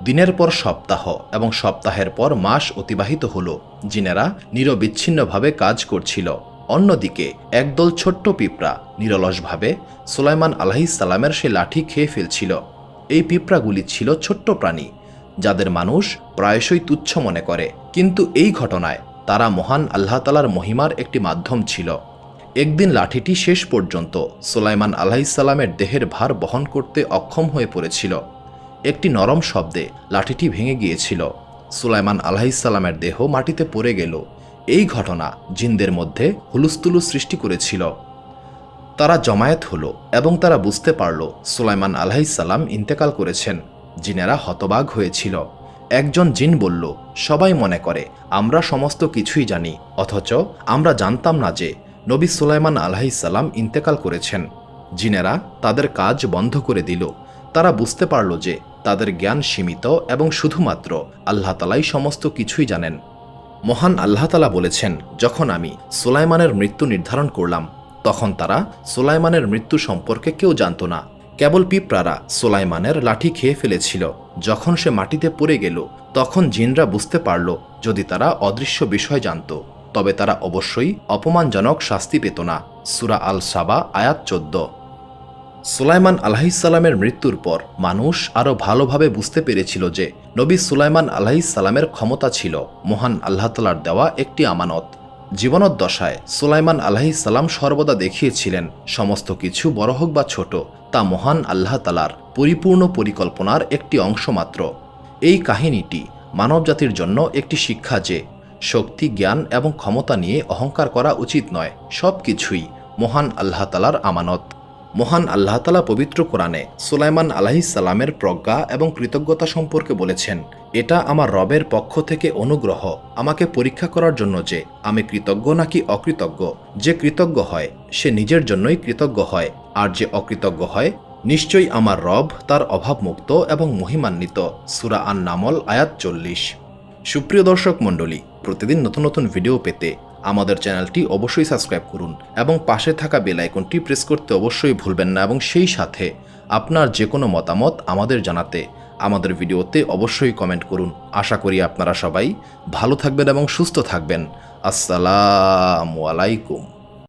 দিনের পর সপ্তাহ এবং সপ্তাহের পর মাস অতিবাহিত হল। জিনেরা নিরবিচ্ছিন্নভাবে কাজ করছিল। অন্যদিকে একদল ছোট্ট পিঁপড়া নিরলসভাবে সুলাইমান আলাইহিস সালামের সে লাঠি খেয়ে ফেলছিল। এই পিঁপড়াগুলি ছিল ছোট্ট প্রাণী, যাদের মানুষ প্রায়শই তুচ্ছ মনে করে, কিন্তু এই ঘটনায় তারা মহান আল্লাহ তাআলার মহিমার একটি মাধ্যম ছিল। একদিন লাঠিটি শেষ পর্যন্ত সুলাইমান আলাইহিস সালামের দেহের ভার বহন করতে অক্ষম হয়ে পড়েছিল। একটি নরম শব্দে লাঠিটি ভেঙে গিয়েছিল। সুলাইমান আলাইহিস সালামের দেহ মাটিতে পড়ে গেল। এই ঘটনা জিনদের মধ্যে হুলস্থুলু সৃষ্টি করেছিল। তারা জমায়েত হলো এবং তারা বুঝতে পারল সুলাইমান আলাইহিস সালাম ইন্তেকাল করেছেন। জিনেরা হতবাক হয়েছিল। একজন জিন বলল, সবাই মনে করে আমরা সমস্ত কিছুই জানি, অথচ আমরা জানতাম না যে নবী সুলাইমান আলাইহিস সালাম ইন্তেকাল করেছেন। জিনেরা তাদের কাজ বন্ধ করে দিল। তারা বুঝতে পারল যে তাদের জ্ঞান সীমিত এবং শুধুমাত্র আল্লাহ তাআলাই সমস্ত কিছুই জানেন। মহান আল্লাহ তাআলা বলেছেন, যখন আমি সুলাইমানের মৃত্যু নির্ধারণ করলাম তখন তারা সুলাইমানের মৃত্যু সম্পর্কে কেউ জানত না। কেবল পিঁপড়ারা সুলাইমানের লাঠি খেয়ে ফেলেছিল। যখন সে মাটিতে পড়ে গেল তখন জিনরা বুঝতে পারল যদি তারা অদৃশ্য বিষয় জানত তবে তারা অবশ্যই অপমানজনক শাস্তি পেত না। সূরা আল সাবা আয়াত 14। সুলাইমান আলাইহিস সালামের মৃত্যুর পর মানুষ আরও ভালোভাবে বুঝতে পেরেছিল যে নবী সুলাইমান আলাইহিস সালামের ক্ষমতা ছিল মহান আল্লাহ তাআলার দেওয়া একটি আমানত। জীবনোদ্দশায় সুলাইমান আলাইহিস সালাম সর্বদা দেখিয়েছিলেন সমস্ত কিছু বড় হোক বা ছোট, তা মহান আল্লাহ তাআলার পরিপূর্ণ পরিকল্পনার একটি অংশ মাত্র। এই কাহিনীটি মানবজাতির জন্য একটি শিক্ষা যে শক্তি, জ্ঞান এবং ক্ষমতা নিয়ে অহংকার করা উচিত নয়। সব কিছুই মহান আল্লাহ তাআলার আমানত। মহান আল্লাহ তাআলা পবিত্র কোরআনে সুলাইমান আলাইহিস সালামের প্রজ্ঞা এবং কৃতজ্ঞতা সম্পর্কে বলেছেন, এটা আমার রবের পক্ষ থেকে অনুগ্রহ আমাকে পরীক্ষা করার জন্য যে আমি কৃতজ্ঞ নাকি অকৃতজ্ঞ। যে কৃতজ্ঞ হয় সে নিজের জন্যই কৃতজ্ঞ হয়, আর যে অকৃতজ্ঞ হয় নিশ্চয়ই আমার রব তার অভাবমুক্ত এবং মহিমান্বিত। সূরা আন-নামল আয়াত 40। সুপ্রিয় দর্শক মণ্ডলী, প্রতিদিন নতুন নতুন ভিডিও পেতে আমাদের চ্যানেলটি অবশ্যই সাবস্ক্রাইব করুন এবং পাশে থাকা বেল আইকনটি প্রেস করতে অবশ্যই ভুলবেন না, এবং সেই সাথে আপনার যে কোনো মতামত আমাদের জানাতে আমাদের ভিডিওতে অবশ্যই কমেন্ট করুন। আশা করি আপনারা সবাই ভালো থাকবেন এবং সুস্থ থাকবেন। আসসালামু আলাইকুম।